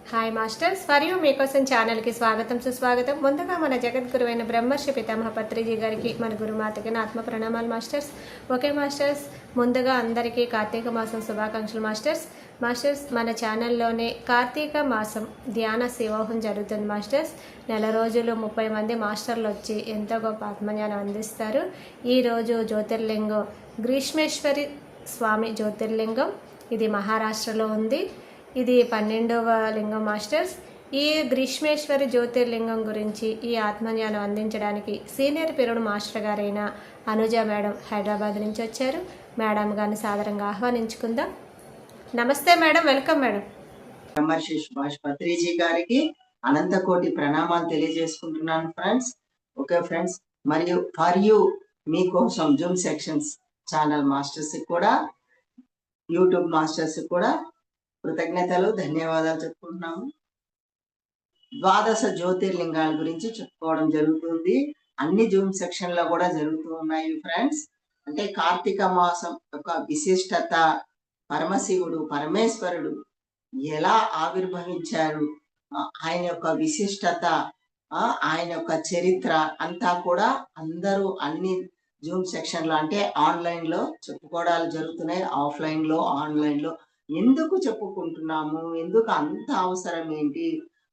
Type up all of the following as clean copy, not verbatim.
Hi masters, for you మీకోసం ఛానల్కి స్వాగతం సుస్వాగతం. ముందుగా మన జగద్గురువైన బ్రహ్మర్షి పితామహ పత్రిజీ గారికి, మన గురుమాతకి నా ఆత్మ ప్రణామాలు మాస్టర్స్. ఓకే మాస్టర్స్, ముందుగా అందరికీ కార్తీక మాసం శుభాకాంక్షలు మాస్టర్స్. మన ఛానల్లోనే కార్తీక మాసం ధ్యాన శివోహం జరుగుతుంది మాస్టర్స్. నెల రోజులు 30 మంది మాస్టర్లు వచ్చి ఎంతో గొప్ప ఆత్మజ్ఞానం అందిస్తారు. ఈరోజు జ్యోతిర్లింగం గ్రీష్మేశ్వరి స్వామి జ్యోతిర్లింగం, ఇది మహారాష్ట్రలో ఉంది. ఇది 12వ లింగం మాస్టర్స్. ఈ గ్రీష్మేశ్వరి జ్యోతిర్లింగం గురించి ఈ ఆత్మజ్ఞానం అందించడానికి సీనియర్ పీరియడ్ మాస్టర్ గారైన అనుజ మేడం హైదరాబాద్ నుంచి వచ్చారు. మేడం గారిని సాదరంగా ఆహ్వానించుకుందాం. నమస్తే మేడం, వెల్కమ్ మేడం. బ్రహ్మర్షి సుభాష్ పత్రిజీ గారికి అనంత కోటి ప్రణామాలు తెలియజేసుకుంటున్నాను ఫ్రెండ్స్. ఓకే ఫ్రెండ్స్, మరియు ఫర్ యూ మీకోసం జూమ్ సెక్షన్స్ ఛానల్ మాస్టర్స్ కూడా, యూట్యూబ్ మాస్టర్స్ కూడా కృతజ్ఞతలు, ధన్యవాదాలు చెప్పుకుంటున్నాము. ద్వాదశ జ్యోతిర్లింగాల గురించి చెప్పుకోవడం జరుగుతుంది. అన్ని జూమ్ సెక్షన్ లో కూడా జరుగుతూ ఉన్నాయి ఫ్రెండ్స్. అంటే కార్తీక మాసం యొక్క విశిష్టత, పరమశివుడు పరమేశ్వరుడు ఎలా ఆవిర్భవించారు, ఆయన యొక్క విశిష్టత, ఆయన యొక్క చరిత్ర అంతా కూడా అందరూ అన్ని జూమ్ సెక్షన్ లో, అంటే ఆన్లైన్ లో చెప్పుకోవడాలు జరుగుతున్నాయి. ఆఫ్లైన్ లో, ఆన్లైన్ లో ఎందుకు చెప్పుకుంటున్నాము, ఎందుకు అంత అవసరం ఏంటి,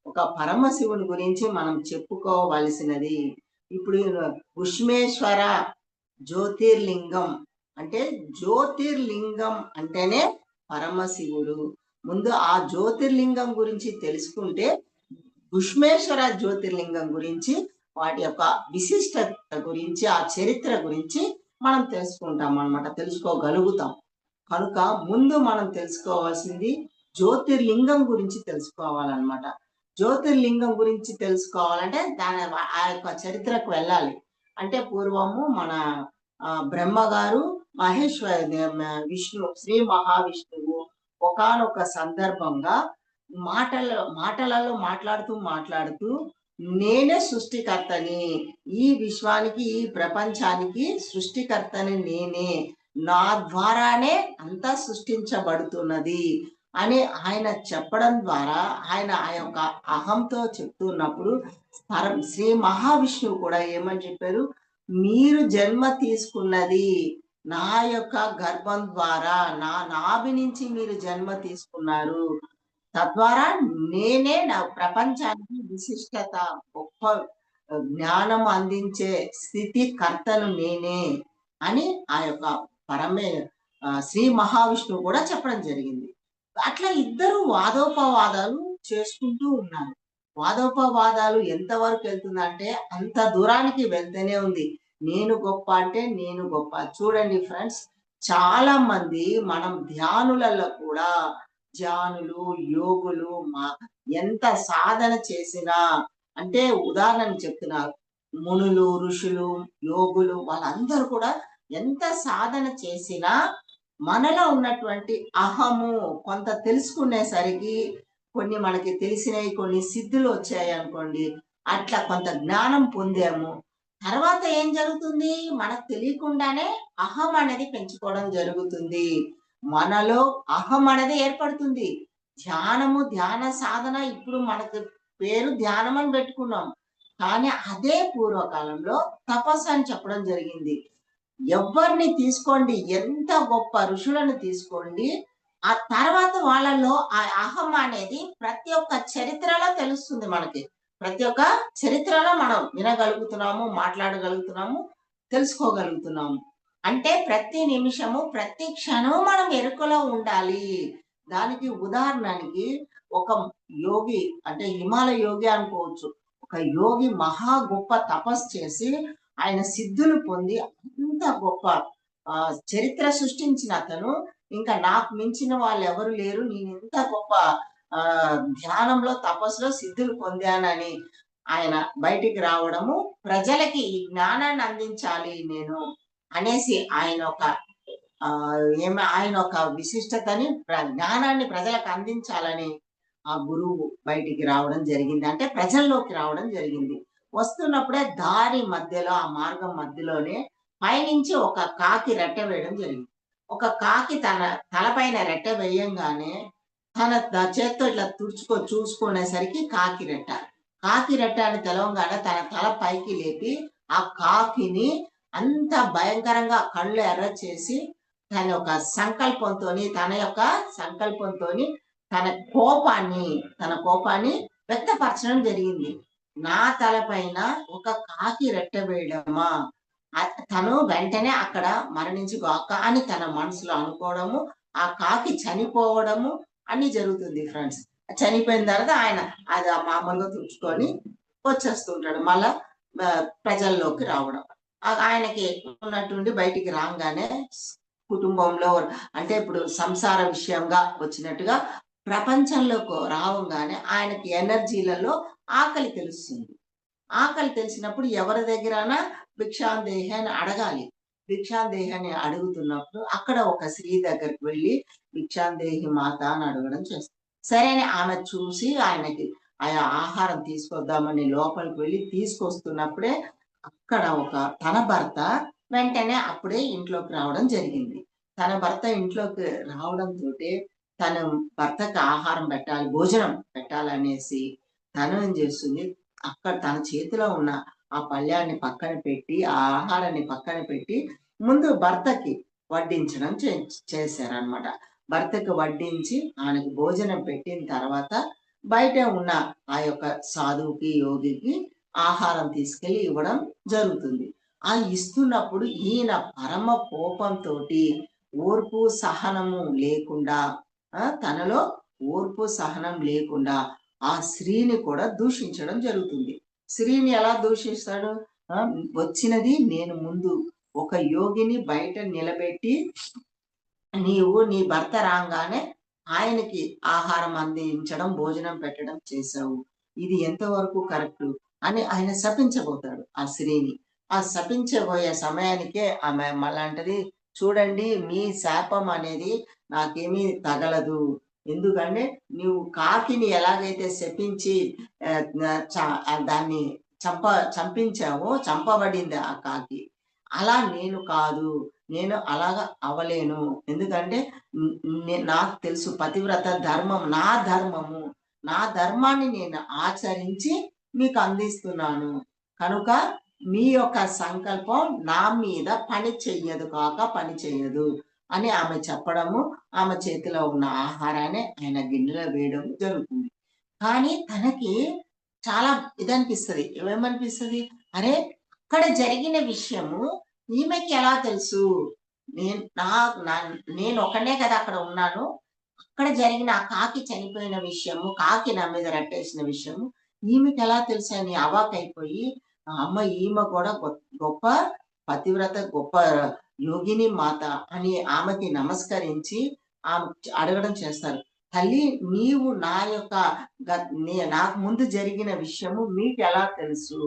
ఒక పరమశివుని గురించి మనం చెప్పుకోవలసినది. ఇప్పుడు కుష్మేశ్వర జ్యోతిర్లింగం అంటే, జ్యోతిర్లింగం అంటేనే పరమశివుడు. ముందు ఆ జ్యోతిర్లింగం గురించి తెలుసుకుంటే కుష్మేశ్వర జ్యోతిర్లింగం గురించి, వాటి యొక్క విశిష్టత గురించి, ఆ చరిత్ర గురించి మనం తెలుసుకుంటాం అన్నమాట, తెలుసుకోగలుగుతాం. కనుక ముందు మనం తెలుసుకోవాల్సింది జ్యోతిర్లింగం గురించి తెలుసుకోవాలన్నమాట. జ్యోతిర్లింగం గురించి తెలుసుకోవాలంటే ఆ యొక్క చరిత్రకు వెళ్ళాలి. అంటే పూర్వము మన బ్రహ్మగారు విష్ణు, శ్రీ మహావిష్ణువు ఒకానొక సందర్భంగా మాటలలో మాట్లాడుతూ నేనే సృష్టికర్తని, ఈ విశ్వానికి, ఈ ప్రపంచానికి సృష్టికర్తని నేనే, నా ద్వారానే అంతా సృష్టించబడుతున్నది అని ఆయన చెప్పడం ద్వారా, ఆయన ఆ యొక్క అహంతో చెప్తున్నప్పుడు శ్రీ మహావిష్ణువు కూడా ఏమని చెప్పారు, మీరు జన్మ తీసుకున్నది నా యొక్క గర్భం ద్వారా, నా నాభి నుంచి మీరు జన్మ తీసుకున్నారు, తద్వారా నేనే నా ప్రపంచానికి విశిష్టత, గొప్ప జ్ఞానం అందించే స్థితి కర్తను నేనే అని ఆ యొక్క శ్రీ మహావిష్ణువు కూడా చెప్పడం జరిగింది. అట్లా ఇద్దరు వాదోపవాదాలు చేసుకుంటూ ఉన్నారు. వాదోపవాదాలు ఎంతవరకు వెళ్తుందంటే అంత దూరానికి వెళ్తూనే ఉంది. నేను గొప్ప అంటే నేను గొప్ప. చూడండి ఫ్రెండ్స్, చాలా మంది మనం ధ్యానులలో కూడా, ధ్యానులు, యోగులు ఎంత సాధన చేసినా, అంటే ఉదాహరణ చెప్తున్నారు, మునులు, ఋషులు, యోగులు వాళ్ళందరూ కూడా ఎంత సాధన చేసినా మనలో ఉన్నటువంటి అహము కొంత తెలుసుకునేసరికి, కొన్ని మనకి తెలిసినవి, కొన్ని సిద్ధులు వచ్చాయి అనుకోండి, అట్లా కొంత జ్ఞానం పొందాము. తర్వాత ఏం జరుగుతుంది, మనకు తెలియకుండానే అహం అనేది పెంచుకోవడం జరుగుతుంది. మనలో అహం అనేది ఏర్పడుతుంది. ధ్యాన సాధన ఇప్పుడు మనకు పేరు ధ్యానం అని పెట్టుకున్నాం, కానీ అదే పూర్వకాలంలో తపస్సు అని చెప్పడం జరిగింది. ఎవరిని తీసుకోండి, ఎంత గొప్ప ఋషులను తీసుకోండి, ఆ తర్వాత వాళ్ళలో ఆ అహం అనేది ప్రతి ఒక్క చరిత్రలో తెలుస్తుంది మనకి. ప్రతి ఒక్క చరిత్రలో మనం వినగలుగుతున్నాము, మాట్లాడగలుగుతున్నాము, తెలుసుకోగలుగుతున్నాము. అంటే ప్రతి నిమిషము, ప్రతి క్షణము మనం ఎరుకలో ఉండాలి. దానికి ఉదాహరణకి ఒక యోగి, అంటే హిమాలయ యోగి అనుకోవచ్చు. ఒక యోగి మహా గొప్ప తపస్సు చేసి ఆయన సిద్ధులు పొంది అంత గొప్ప చరిత్ర సృష్టించిన అతను, ఇంకా నాకు మించిన వాళ్ళు ఎవరు లేరు, నేను ఎంత గొప్ప ధ్యానంలో, తపస్సులో సిద్ధులు పొందానని ఆయన బయటికి రావడము, ప్రజలకి ఈ జ్ఞానాన్ని అందించాలి నేను అనేసి ఆయన ఒక విశిష్టతని, జ్ఞానాన్ని ప్రజలకు అందించాలని ఆ గురువు బయటికి రావడం జరిగింది. అంటే ప్రజల్లోకి రావడం జరిగింది. వస్తున్నప్పుడే దారి మధ్యలో, ఆ మార్గం మధ్యలోనే పైనుంచి ఒక కాకి రెట్ట వేయడం జరిగింది. ఒక కాకి తన తలపైన రెట్ట వేయంగానే తన చేత్తో ఇట్లా చూసుకునేసరికి కాకిరెట్ట. కాకిరెట్ట అని తెలవంగానే తన తల పైకి లేపి, ఆ కాకిని అంత భయంకరంగా కళ్ళు ఎర్ర చేసి, తన యొక్క సంకల్పంతోని, తన కోపాన్ని, తన కోపాన్ని వ్యక్తపరచడం జరిగింది. నా తలపైన ఒక కాకి రెట్ట వేయడమా! తను వెంటనే అక్కడ మరణించుగాక అని తన మనసులో అనుకోవడము, ఆ కాకి చనిపోవడము అన్నీ జరుగుతుంది ఫ్రెండ్స్. చనిపోయిన తర్వాత ఆయన అది మామూలుగా తుడుచుకొని వచ్చేస్తుంటాడు. మళ్ళా ప్రజల్లోకి రావడం. ఆయనకి ఉన్నట్టుండి బయటికి రాంగానే కుటుంబంలో అంటే ఇప్పుడు సంసార విషయంగా వచ్చినట్టుగా ప్రపంచంలోకి రావంగానే ఆయనకి ఎనర్జీలలో ఆకలి తెలుస్తుంది. ఆకలి తెలిసినప్పుడు ఎవరి దగ్గరనా భిక్షాందేహి అని అడగాలి. భిక్షాందేహిని అడుగుతున్నప్పుడు అక్కడ ఒక స్త్రీ దగ్గరికి వెళ్ళి భిక్షాందేహి మాత అని అడగడం చేస్తుంది. సరే అని ఆమె చూసి ఆయనకి ఆహారం తీసుకొద్దామని లోపలికి వెళ్ళి తీసుకొస్తున్నప్పుడే అక్కడ తన భర్త వెంటనే అప్పుడే ఇంట్లోకి రావడం జరిగింది. తన భర్త ఇంట్లోకి రావడంతోటే తన భర్తకి ఆహారం పెట్టాలి, భోజనం పెట్టాలనేసి తను ఏం చేస్తుంది, అక్కడ తన చేతిలో ఉన్న ఆ పళ్ళ్యాన్ని పక్కన పెట్టి, ఆ ఆహారాన్ని పక్కన పెట్టి, ముందు భర్తకి వడ్డించడం చేశారనమాట. భర్తకి వడ్డించి ఆయనకి భోజనం పెట్టిన తర్వాత బయట ఉన్న ఆ యొక్క సాధువుకి, యోగికి ఆహారం తీసుకెళ్ళి ఇవ్వడం జరుగుతుంది. ఆ ఇస్తున్నప్పుడు ఈయన పరమ కోపంతోటి ఓర్పు సహనము లేకుండా, తనలో ఓర్పు సహనం లేకుండా ఆ స్త్రీని కూడా దూషించడం జరుగుతుంది. స్త్రీని ఎలా దూషిస్తాడు? వచ్చినది నేను ముందు ఒక యోగిని బయట నిలబెట్టి, నీవు నీ భర్త రాగానే ఆయనకి ఆహారం అందించడం, భోజనం పెట్టడం చేశావు. ఇది ఎంతవరకు కరెక్టు అని ఆయన శపించబోతాడు ఆ స్త్రీని. ఆ శపించబోయే సమయానికే ఆమె మళ్ళా అంటది, చూడండి మీ శాపం అనేది నాకేమీ తగలదు. ఎందుకంటే నువ్వు కాకిని ఎలాగైతే శపించి దాన్ని చంపించావో, చంపబడింది ఆ కాకి. అలా నేను కాదు. నేను అలాగా అవ్వలేను. ఎందుకంటే నాకు తెలుసు పతివ్రత ధర్మం నా ధర్మము. నా ధర్మాన్ని నేను ఆచరించి మీకు అందిస్తున్నాను. కనుక మీ యొక్క సంకల్పం నా మీద పని చెయ్యదు అని ఆమె చెప్పడము, ఆమె చేతిలో ఉన్న ఆహారాన్ని ఆయన గిన్నెలో వేయడం జరుగుతుంది. కానీ తనకి చాలా ఇదనిపిస్తది. ఏమనిపిస్తది? అరే! అక్కడ జరిగిన విషయము ఈమెకి ఎలా తెలుసు? నేను ఒక్కడినే కదా అక్కడ ఉన్నాను. అక్కడ జరిగిన ఆ కాకి చనిపోయిన విషయము, కాకి నా మీద రట్టేసిన విషయము ఈమెకెలా తెలుసని అవాక్కయిపోయి, అమ్మ ఈమె కూడా గొప్ప పతివ్రత, గొప్ప యోగిని మాత అని ఆమెకి నమస్కరించి ఆమె అడగడం చేస్తారు. తల్లి నీవు నా యొక్క నాకు ముందు జరిగిన విషయము మీకెలా తెలుసు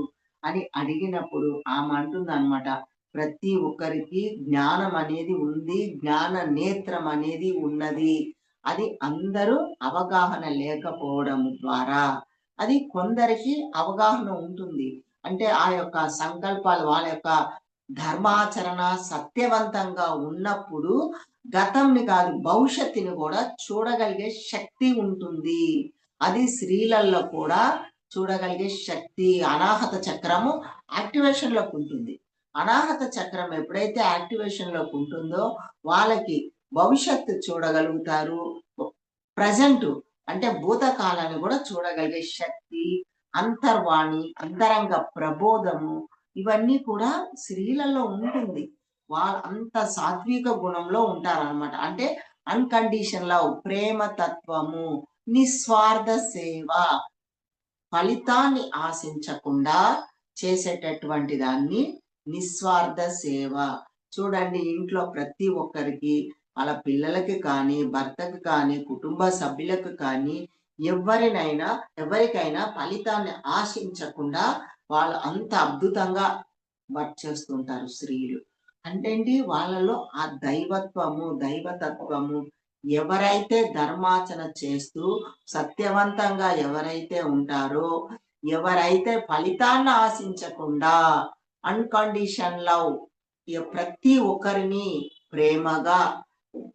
అని అడిగినప్పుడు ఆమె అంటుందన్నమాట. ప్రతి ఒక్కరికి జ్ఞానం అనేది ఉంది. జ్ఞాన నేత్రం అనేది ఉన్నది. అది అందరూ అవగాహన లేకపోవడం ద్వారా, అది కొందరికి అవగాహన ఉంటుంది. అంటే ఆ యొక్క సంకల్పాలు వాళ్ళ యొక్క ధర్మాచరణ సత్యవంతంగా ఉన్నప్పుడు గతంని కాదు భవిష్యత్తుని కూడా చూడగలిగే శక్తి ఉంటుంది. అది స్త్రీలలో కూడా చూడగలిగే శక్తి అనాహత చక్రము యాక్టివేషన్‌లోకి ఉంటుంది. అనాహత చక్రం ఎప్పుడైతే యాక్టివేషన్‌లోకి ఉంటుందో వాళ్ళకి భవిష్యత్తు చూడగలుగుతారు. ప్రెజెంటు అంటే భూతకాలాన్ని కూడా చూడగలిగే శక్తి, అంతర్వాణి, అంతరంగ ప్రబోధము ఇవన్నీ కూడా స్త్రీలలో ఉంటుంది. అంత సాత్విక గుణంలో ఉంటారనమాట. అంటే అన్‌కండిషనల్ లవ్, ప్రేమ తత్వము, నిస్వార్థ సేవ, ఫలితాన్ని ఆశించకుండా చేసేటటువంటి దాన్ని నిస్వార్థ సేవ. చూడండి ఇంట్లో ప్రతి ఒక్కరికి వాళ్ళ పిల్లలకి కానీ, భర్తకి కానీ, కుటుంబ సభ్యులకు కానీ ఎవరికైనా ఫలితాన్ని ఆశించకుండా వాళ్ళు అంత అద్భుతంగా వర్క్ చేస్తుంటారు స్త్రీలు. అంటే వాళ్ళలో ఆ దైవత్వము, దైవతత్వము ఎవరైతే ధర్మాచరణ చేస్తూ సత్యవంతంగా ఎవరైతే ఉంటారో, ఎవరైతే ఫలితాన్ని ఆశించకుండా అన్‌కండిషన్ లవ్ ప్రతి ఒక్కరిని ప్రేమగా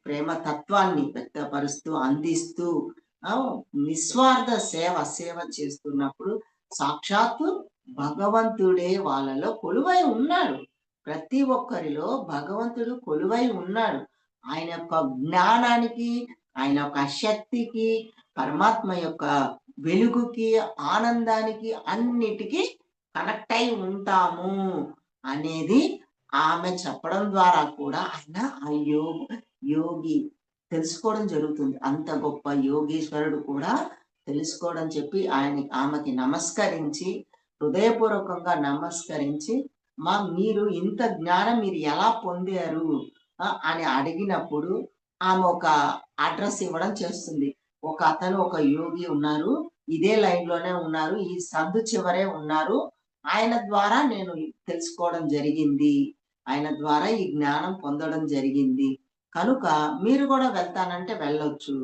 ప్రేమ తత్వాన్ని వ్యక్తపరుస్తూ, అందిస్తూ ఆ! నిస్వార్థ సేవ చేస్తున్నప్పుడు సాక్షాత్తు భగవంతుడే వాళ్ళలో కొలువై ఉన్నాడు. ప్రతి ఒక్కరిలో భగవంతుడు కొలువై ఉన్నాడు. ఆయన యొక్క జ్ఞానానికి, ఆయన యొక్క శక్తికి, పరమాత్మ యొక్క వెలుగుకి, ఆనందానికి అన్నిటికి కనెక్ట్ అయి ఉంటాము అనేది ఆమె చెప్పడం ద్వారా కూడా ఆయన ఆ యోగి తెలుసుకోవడం జరుగుతుంది. అంత గొప్ప యోగీశ్వరుడు కూడా తెలుసుకోవడం చెప్పి ఆమెకి నమస్కరించి, హృదయపూర్వకంగా నమస్కరించి, మీరు ఇంత జ్ఞానం మీరు ఎలా పొందారు? అని అడిగినప్పుడు ఆమె ఒక అడ్రెస్ ఇవ్వడం చేస్తుంది. ఒక యోగి ఉన్నారు. ఇదే లైన్‌లోనే ఉన్నారు. ఈ సందు చివరే ఉన్నారు. ఆయన ద్వారా నేను తెలుసుకోవడం జరిగింది. ఆయన ద్వారా ఈ జ్ఞానం పొందడం జరిగింది. కనుక మీరు గూడా వెళ్తానంటే వెళ్ళొచ్చు.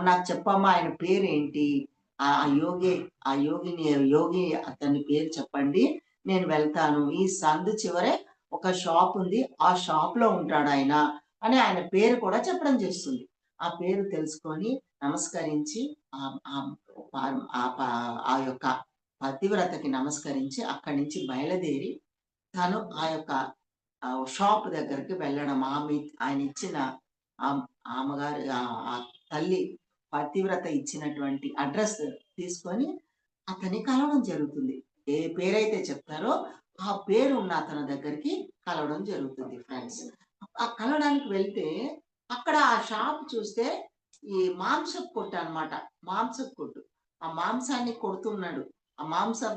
నాకు చెప్పమ్మా ఆయన పేరేంటి? ఆ యోగి ఆ యోగిని యోగి అతని పేరు చెప్పండి. నేను వెళ్తాను. ఈ సందు చివరే ఒక షాప్ ఉంది. ఆ షాప్‌లో ఉంటాడాయన అని ఆయన పేరు కూడా చెప్పడం చేస్తుంది. ఆ పేరు తెలుసుకొని నమస్కరించి ఆహ్, ఆహ్, ఆ యొక్క పతివ్రతకి నమస్కరించి అక్కడి నుంచి బయలుదేరి తను ఆ యొక్క షాప్ దగ్గరికి వెళ్ళడం. ఆయనిచ్చిన ఆహ్, ఆమెగారి ఆ తల్లి పతివ్రత ఇచ్చినటువంటి అడ్రెస్ తీసుకొని అతన్ని కలవడం జరుగుతుంది. ఏ పేరైతే చెప్తారో ఆ పేరు ఉన్న అతని దగ్గరికి కలవడం జరుగుతుంది ఫ్రెండ్స్. కలవడానికి వెళ్తే అక్కడ ఆ షాప్ చూస్తే ఈ మాంసపు కొట్టనమాట. మాంసపు కొట్టు. ఆ మాంసాన్ని కొడుతున్నాడు. ఆ మాంసం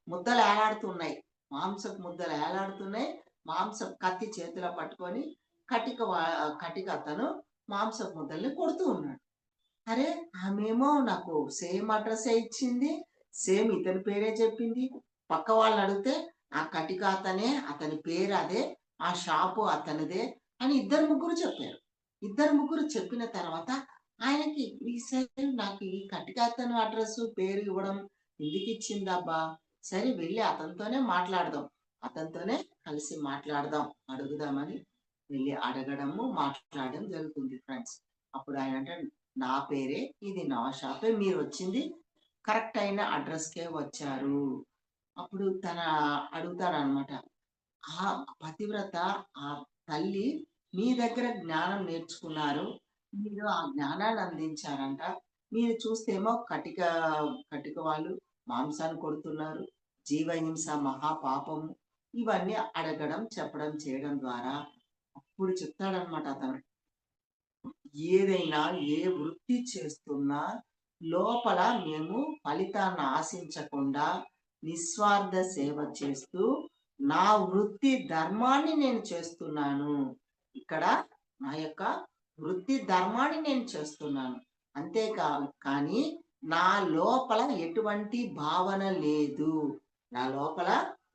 ముద్దలు ఏలాడుతున్నాయి. మాంసపు ముద్దలు ఏలాడుతున్నాయి. మాంసపు కత్తి చేతిలో పట్టుకొని కటిక అతను మాంసపు ముద్దల్ని కొడుతూ ఉన్నాడు. అరే! ఆమేమో నాకు సేమ్ అడ్రెస్సే ఇచ్చింది. సేమ్ ఇతని పేరే చెప్పింది. పక్క వాళ్ళనడిగితే ఆ కటిక అతనే, అతని పేరదే, ఆ షాపు అతనిదే అని ఇద్దరు ముగ్గురు చెప్పారు. ఇద్దరు ముగ్గురు చెప్పిన తర్వాత ఆయనకి నాకు ఈ కటిక అతను అడ్రెస్సు, పేరు ఇవ్వడం ఎందుకిచ్చిందబ్బా! సరే వెళ్లి అతనితోనే మాట్లాడదాం. అతనితోనే కలిసి మాట్లాడదాం, అడుగుదామని వెళ్లి అడగడము, మాట్లాడడం జరుగుతుంది ఫ్రెండ్స్. అప్పుడు ఆయన అంటాడు నా పేరే, ఇది నా షాపే. మీరొచ్చింది కరెక్ట్ అయిన అడ్రస్‌కే వచ్చారు. అప్పుడు అడుగుతాడనమాట. ఆ పతివ్రత ఆ తల్లి మీ దగ్గర జ్ఞానం నేర్చుకున్నారు. మీరు ఆ జ్ఞానాన్ని అందించారంట. మీరు చూస్తేమో కటిక వాళ్ళు మాంసాన్ని కొడుతున్నారు. జీవహింస మహాపాపము. ఇవన్నీ అడగడం, చెప్పడం, చేయడం ద్వారా అప్పుడు చెప్తాడనమాట అతను. ఏదైనా ఏ వృత్తి చేస్తున్నా లోపల మేము ఫలితాన్ని ఆశించకుండా నిస్వార్థ సేవ చేస్తూ నా వృత్తి ధర్మాన్ని నేను చేస్తున్నాను. ఇక్కడ నా యొక్క వృత్తి ధర్మాన్ని నేను చేస్తున్నాను. కానీ నా లోపల ఎటువంటి భావన లేదు. నా లోపల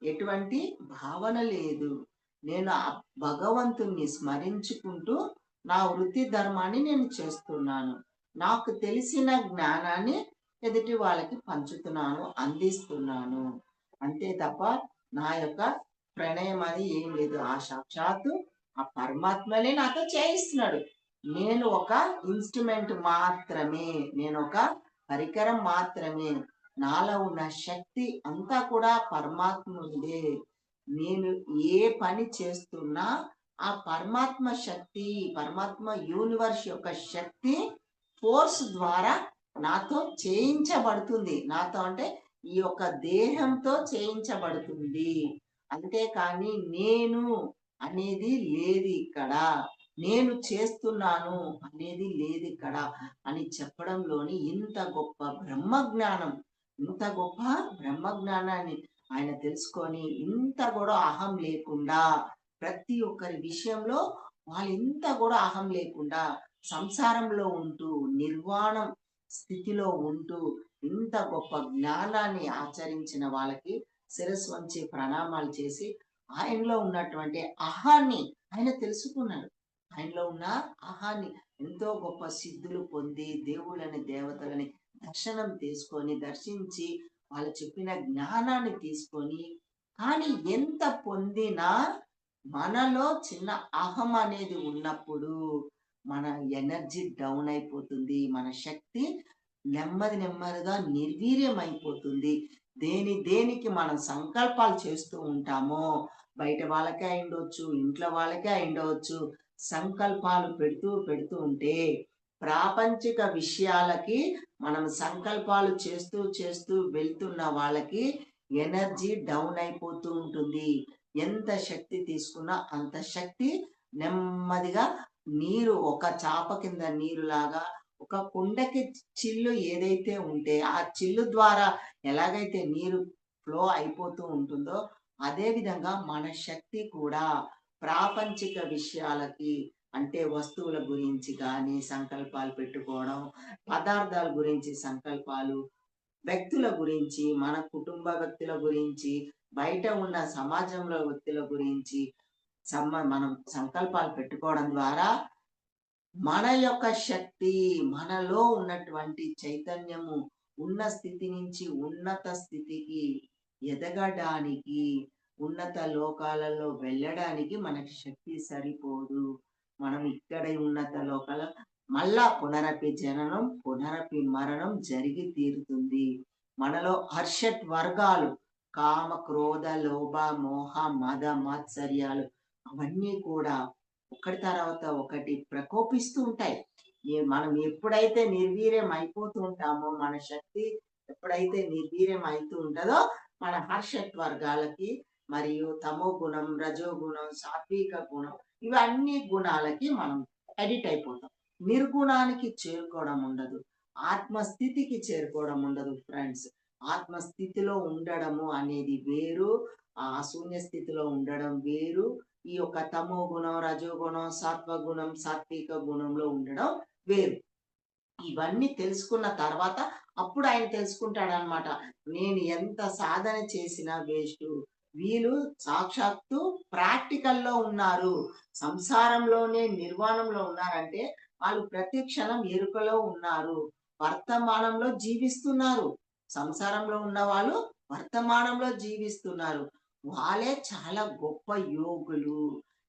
ఎటువంటి భావన లేదు. నేను ఆ భగవంతుణ్ణి స్మరించుకుంటూ నా వృత్తి ధర్మాన్ని నేను చేస్తున్నాను. నాకు తెలిసిన జ్ఞానాన్ని ఎదుటి వాళ్ళకి పంచుతున్నాను, అందిస్తున్నాను. అంతే తప్ప నా యొక్క ప్రణయం అది ఏం లేదు. ఆ సాక్షాత్తు ఆ పరమాత్మనే నాతో చేయిస్తున్నాడు. నేను ఒక ఇన్‌స్ట్రుమెంట్ మాత్రమే. నేనొక పరికరం మాత్రమే. నాలో ఉన్న శక్తి అంతా కూడా పరమాత్ముడిదే. నేను ఏ పని చేస్తున్నా ఆ పరమాత్మ శక్తి, పరమాత్మ యూనివర్స్ యొక్క శక్తి ఫోర్స్ ద్వారా నాతో చేయించబడుతుంది. నాతో అంటే ఈ యొక్క దేహంతో చేయించబడుతుంది. అంతేకాని నేను అనేది లేదు ఇక్కడ. నేను చేస్తున్నాను అనేది లేదిక్కడ అని చెప్పడంలోని ఇంత గొప్ప బ్రహ్మజ్ఞానం, ఇంత గొప్ప బ్రహ్మజ్ఞానాన్ని ఆయన తెలుసుకొని ఇంత కూడా అహం లేకుండా ప్రతి ఒక్కరి విషయంలో వాళ్ళింత కూడా అహం లేకుండా సంసారంలో ఉంటూ, నిర్వాణం స్థితిలో ఉంటూ, ఇంత గొప్ప జ్ఞానాన్ని ఆచరించిన వాళ్ళకి శిరస్సు వంచి ప్రణామాలు చేసి, ఆయనలో ఉన్నటువంటి అహాన్ని ఆయన తెలుసుకున్నాడు. ఆయనలో ఉన్న అహాన్ని ఎంతో గొప్ప సిద్ధులు పొంది, దేవుళ్ళని, దేవతలని దర్శించి, వాళ్ళు చెప్పిన జ్ఞానాన్ని తీసుకొని, కానీ ఎంత పొందినా మనలో చిన్న అహం అనేది ఉన్నప్పుడు మన ఎనర్జీ డౌన్ అయిపోతుంది. మన శక్తి నెమ్మదిగా నిర్వీర్యం అయిపోతుంది. దేనికి మనం సంకల్పాలు చేస్తూ ఉంటామో, బయట వాళ్ళకే అయ్యుండొచ్చు, ఇంట్లో వాళ్ళకే అయ్యుండవచ్చు. సంకల్పాలు పెడుతూ ఉంటే ప్రాపంచిక విషయాలకి మనం సంకల్పాలు చేస్తూ వెళ్తున్న వాళ్ళకి ఎనర్జీ డౌన్ అయిపోతూ ఉంటుంది. ఎంత శక్తి తీసుకున్నా అంత శక్తి నెమ్మదిగా ఒక చాప కింద నీరులాగా ఒక కుండకి చిల్లు ఏదైతే ఉంటే ఆ చిల్లు ద్వారా ఎలాగైతే నీరు ఫ్లో అయిపోతూ ఉంటుందో అదే విధంగా మన శక్తి కూడా ప్రాపంచిక విషయాలకి అంటే వస్తువుల గురించి కానీ సంకల్పాలు పెట్టుకోవడం, పదార్థాల గురించి సంకల్పాలు, వ్యక్తుల గురించి, మన కుటుంబ వ్యక్తుల గురించి, బయట ఉన్న సమాజంలో వ్యక్తుల గురించి మనం సంకల్పాలు పెట్టుకోవడం ద్వారా మన యొక్క శక్తి, మనలో ఉన్నటువంటి చైతన్యము ఉన్న స్థితి నుంచి ఉన్నత స్థితికి ఎదగడానికి, ఉన్నత లోకాలలో వెళ్ళడానికి మనకి శక్తి సరిపోదు. మనం ఇక్కడే ఉన్నత లోకాల మళ్ళా పునరపి జననం, పునరపి మరణం జరిగి తీరుతుంది. మనలో హర్షట్ వర్గాలు కామ, క్రోధ, లోభ, మోహ, మద, మాత్సర్యాలు అవన్నీ కూడా ఒకటి తర్వాత ఒకటి ప్రకోపిస్తూ ఉంటాయి. మనం ఎప్పుడైతే నిర్వీర్యం అయిపోతూ ఉంటామో, మన శక్తి ఎప్పుడైతే నిర్వీర్యం అయితూ ఉంటుందో, మన హర్షట్ వర్గాలకి మరియు తమో గుణం, రజో గుణం, సాత్విక గుణం ఇవన్నీ గుణాలకి మనం ఎడిట్ అయిపోతాం. నిర్గుణానికి చేరుకోవడం ఉండదు. ఆత్మస్థితికి చేరుకోవడం ఉండదు ఫ్రెండ్స్. ఆత్మస్థితిలో ఉండడము అనేది వేరు, ఆ శూన్య స్థితిలో ఉండడం వేరు. ఈ యొక్క తమో గుణం, రజోగుణం, గుణం, సాత్విక గుణంలో ఉండడం వేరు. ఇవన్నీ తెలుసుకున్న తర్వాత అప్పుడు ఆయన తెలుసుకుంటాడనమాట. నేను ఎంత సాధన చేసినా వేస్ట్. వీళ్ళు సాక్షాత్తు ప్రాక్టికల్లో ఉన్నారు. సంసారంలోనే నిర్వాణంలో ఉన్నారంటే వాళ్ళు ప్రతి క్షణం ఎరుకలో ఉన్నారు. వర్తమానంలో జీవిస్తున్నారు. సంసారంలో ఉన్న వాళ్ళు వర్తమానంలో జీవిస్తున్నారు. వాళ్ళే చాలా గొప్ప యోగులు.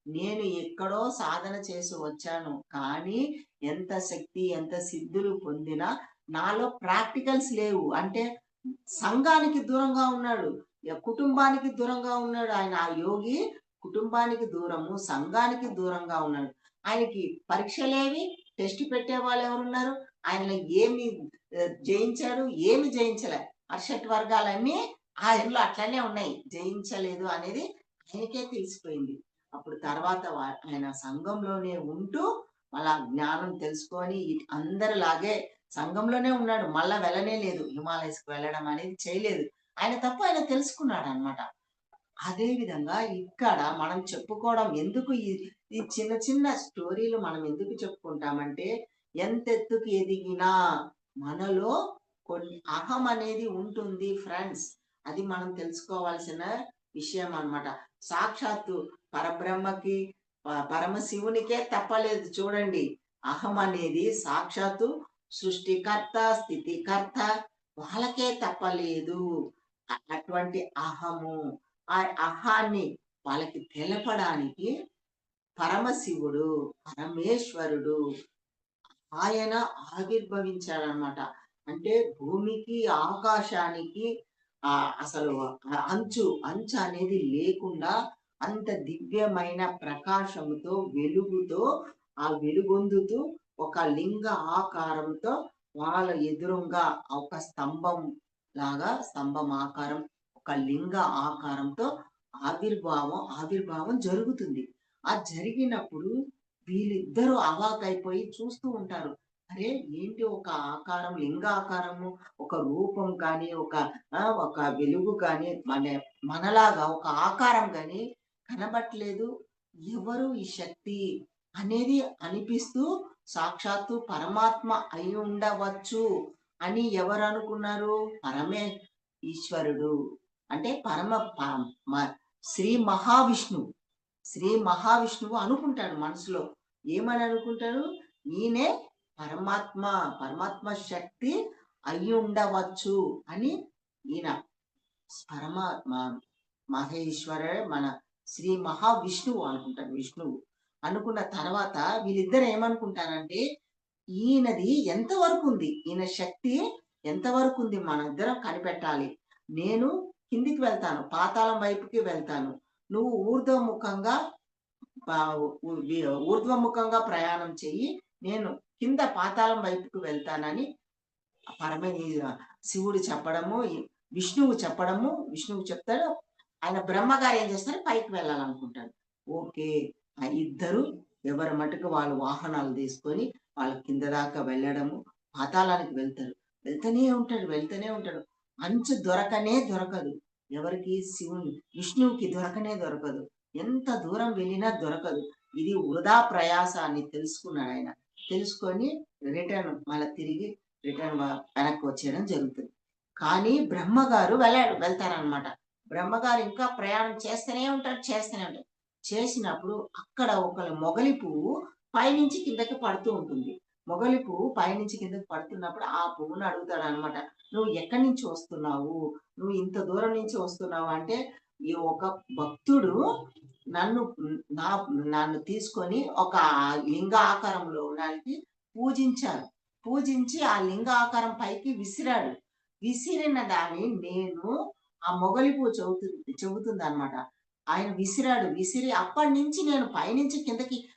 నేను ఎక్కడో సాధన చేసి వచ్చాను. కానీ ఎంత శక్తి, ఎంత సిద్ధులు పొందినా నాలో ప్రాక్టికల్స్ లేవు. అంటే సంఘానికి దూరంగా ఉన్నాడు. కుటుంబానికి దూరంగా ఉన్నాడు. ఆయన ఆ యోగి కుటుంబానికి దూరము, సంఘానికి దూరంగా ఉన్నాడు. ఆయనకి పరీక్షలేవి, టెస్ట్ పెట్టే వాళ్ళు ఎవరున్నారు? ఆయన ఏమి జయించాడు, ఏమి జయించలే. అర్షట్ వర్గాలన్నీ ఆయనలో అట్లనే ఉన్నాయి. జయించలేదు అనేది ఆయనకే తెలిసిపోయింది. అప్పుడు తర్వాత ఆయన సంఘంలోనే ఉంటూ మళ్ళా జ్ఞానం తెలుసుకొని అందరిలాగే సంఘంలోనే ఉన్నాడు. మళ్ళా వెళ్ళనే లేదు. హిమాలయస్‌కి వెళ్ళడం అనేది చేయలేదు. ఆయన తప్పు ఆయన తెలుసుకున్నాడు అన్నమాట. అదే విధంగా ఇక్కడ మనం చెప్పుకోవడం ఎందుకు ఈ చిన్న స్టోరీలు మనం ఎందుకు చెప్పుకుంటామంటే ఎంత ఎత్తుకు ఎదిగినా మనలో కొన్ని అహం అనేది ఉంటుంది ఫ్రెండ్స్. అది మనం తెలుసుకోవాల్సిన విషయం అన్నమాట. సాక్షాత్తు పరబ్రహ్మకి పరమశివునికే తప్పలేదు చూడండి. అహం అనేది సాక్షాత్తు సృష్టికర్త, స్థితికర్త వాళ్ళకే తప్పలేదు. అటువంటి అహము, ఆ అహాన్ని వాళ్ళకి తెలపడానికి పరమశివుడు, పరమేశ్వరుడు ఆయన ఆవిర్భవించాడనమాట. అంటే భూమికి, ఆకాశానికి అసలు అంచు అనేది లేకుండా అంత దివ్యమైన ప్రకాశముతో, వెలుగుతో వెలుగొందుతూ ఒక లింగ ఆకారంతో వాళ్ళ ఎదురుంగా ఒక స్తంభం ఆకారం, ఒక లింగ ఆకారంతో ఆవిర్భావం జరుగుతుంది. ఆ జరిగినప్పుడు వీళ్ళిద్దరూ అవాకైపోయి చూస్తూ ఉంటారు. అరే! ఏంటి ఒక ఆకారం, లింగాకారము, ఒక రూపం కానీ, ఒక వెలుగు కానీ మనలాగా ఒక ఆకారం గాని కనబట్లేదు. ఎవరు ఈ శక్తి అనేది అనిపిస్తూ సాక్షాత్తు పరమాత్మ అయి ఉండవచ్చు అని ఎవరు అనుకున్నారు? ఈశ్వరుడు అంటే శ్రీ మహావిష్ణువు. శ్రీ మహావిష్ణువు అనుకుంటాడు మనసులో. ఏమని అనుకుంటాడు? ఈయనే పరమాత్మ శక్తి అయి ఉండవచ్చు అని ఈయన పరమాత్మ మహేశ్వర మన శ్రీ మహావిష్ణువు అనుకుంటాడు. విష్ణువు అనుకున్న తర్వాత వీళ్ళిద్దరు ఏమనుకుంటారంటే, ఈయనది ఎంతవరకు ఉంది? ఈయన శక్తి ఎంతవరకు ఉంది? మనిద్దరం కనిపెట్టాలి. నేను కిందికి వెళ్తాను. పాతాళం వైపుకి వెళ్తాను. నువ్వు ఊర్ధ్వముఖంగా ఊర్ధ్వముఖంగా ప్రయాణం చెయ్యి. నేను కింద పాతాళం వైపుకు వెళ్తానని పరమే శివుడు చెప్పడము, విష్ణువు చెప్పడము, విష్ణువు చెప్తాడు. ఆయన బ్రహ్మగారు ఏం చేస్తారు? పైకి వెళ్ళాలనుకుంటాడు. ఓకే. ఆ ఇద్దరు ఎవరి మటుకు వాళ్ళు వాహనాలు తీసుకొని వాళ్ళు కింద దాకా వెళ్ళడము, పాతాళానికి వెళ్తారు. వెళ్తూనే ఉంటాడు. అంచు దొరకనే దొరకదు. ఎవరికి? విష్ణువుకి దొరకనే దొరకదు. ఎంత దూరం వెళ్ళినా దొరకదు. ఇది వృధా ప్రయాస అని తెలుసుకున్నాడాయన. తెలుసుకొని మళ్ళా తిరిగి వెనక్కి వచ్చేయడం జరుగుతుంది. కానీ బ్రహ్మగారు వెళ్తారనమాట. బ్రహ్మగారు ఇంకా ప్రయాణం చేస్తూనే ఉంటారు. చేసినప్పుడు అక్కడ ఒక మొగలి పువ్వు పైనుంచి కిందకి పడుతూ ఉంటుంది. మొగలి పువ్వు పైనుంచి కిందకి పడుతున్నప్పుడు ఆ పువ్వుని అడుగుతాడనమాట. "నువ్వు ఎక్కడి నుంచి వస్తున్నావు? నువ్వు ఇంత దూరం నుంచి వస్తున్నావు" అంటే, ఈ ఒక భక్తుడు నన్ను నా నన్ను తీసుకొని ఒక లింగ ఆకారంలో ఉన్నదానికి పూజించారు. పూజించి ఆ లింగ ఆకారం పైకి విసిరాడు. విసిరిన దాన్ని నేను ఆ మొగలి పువ్వు చెబుతుందనమాట. ఆయన విసిరాడు. విసిరి అప్పటినుంచి నేను పైనుంచి కిందకి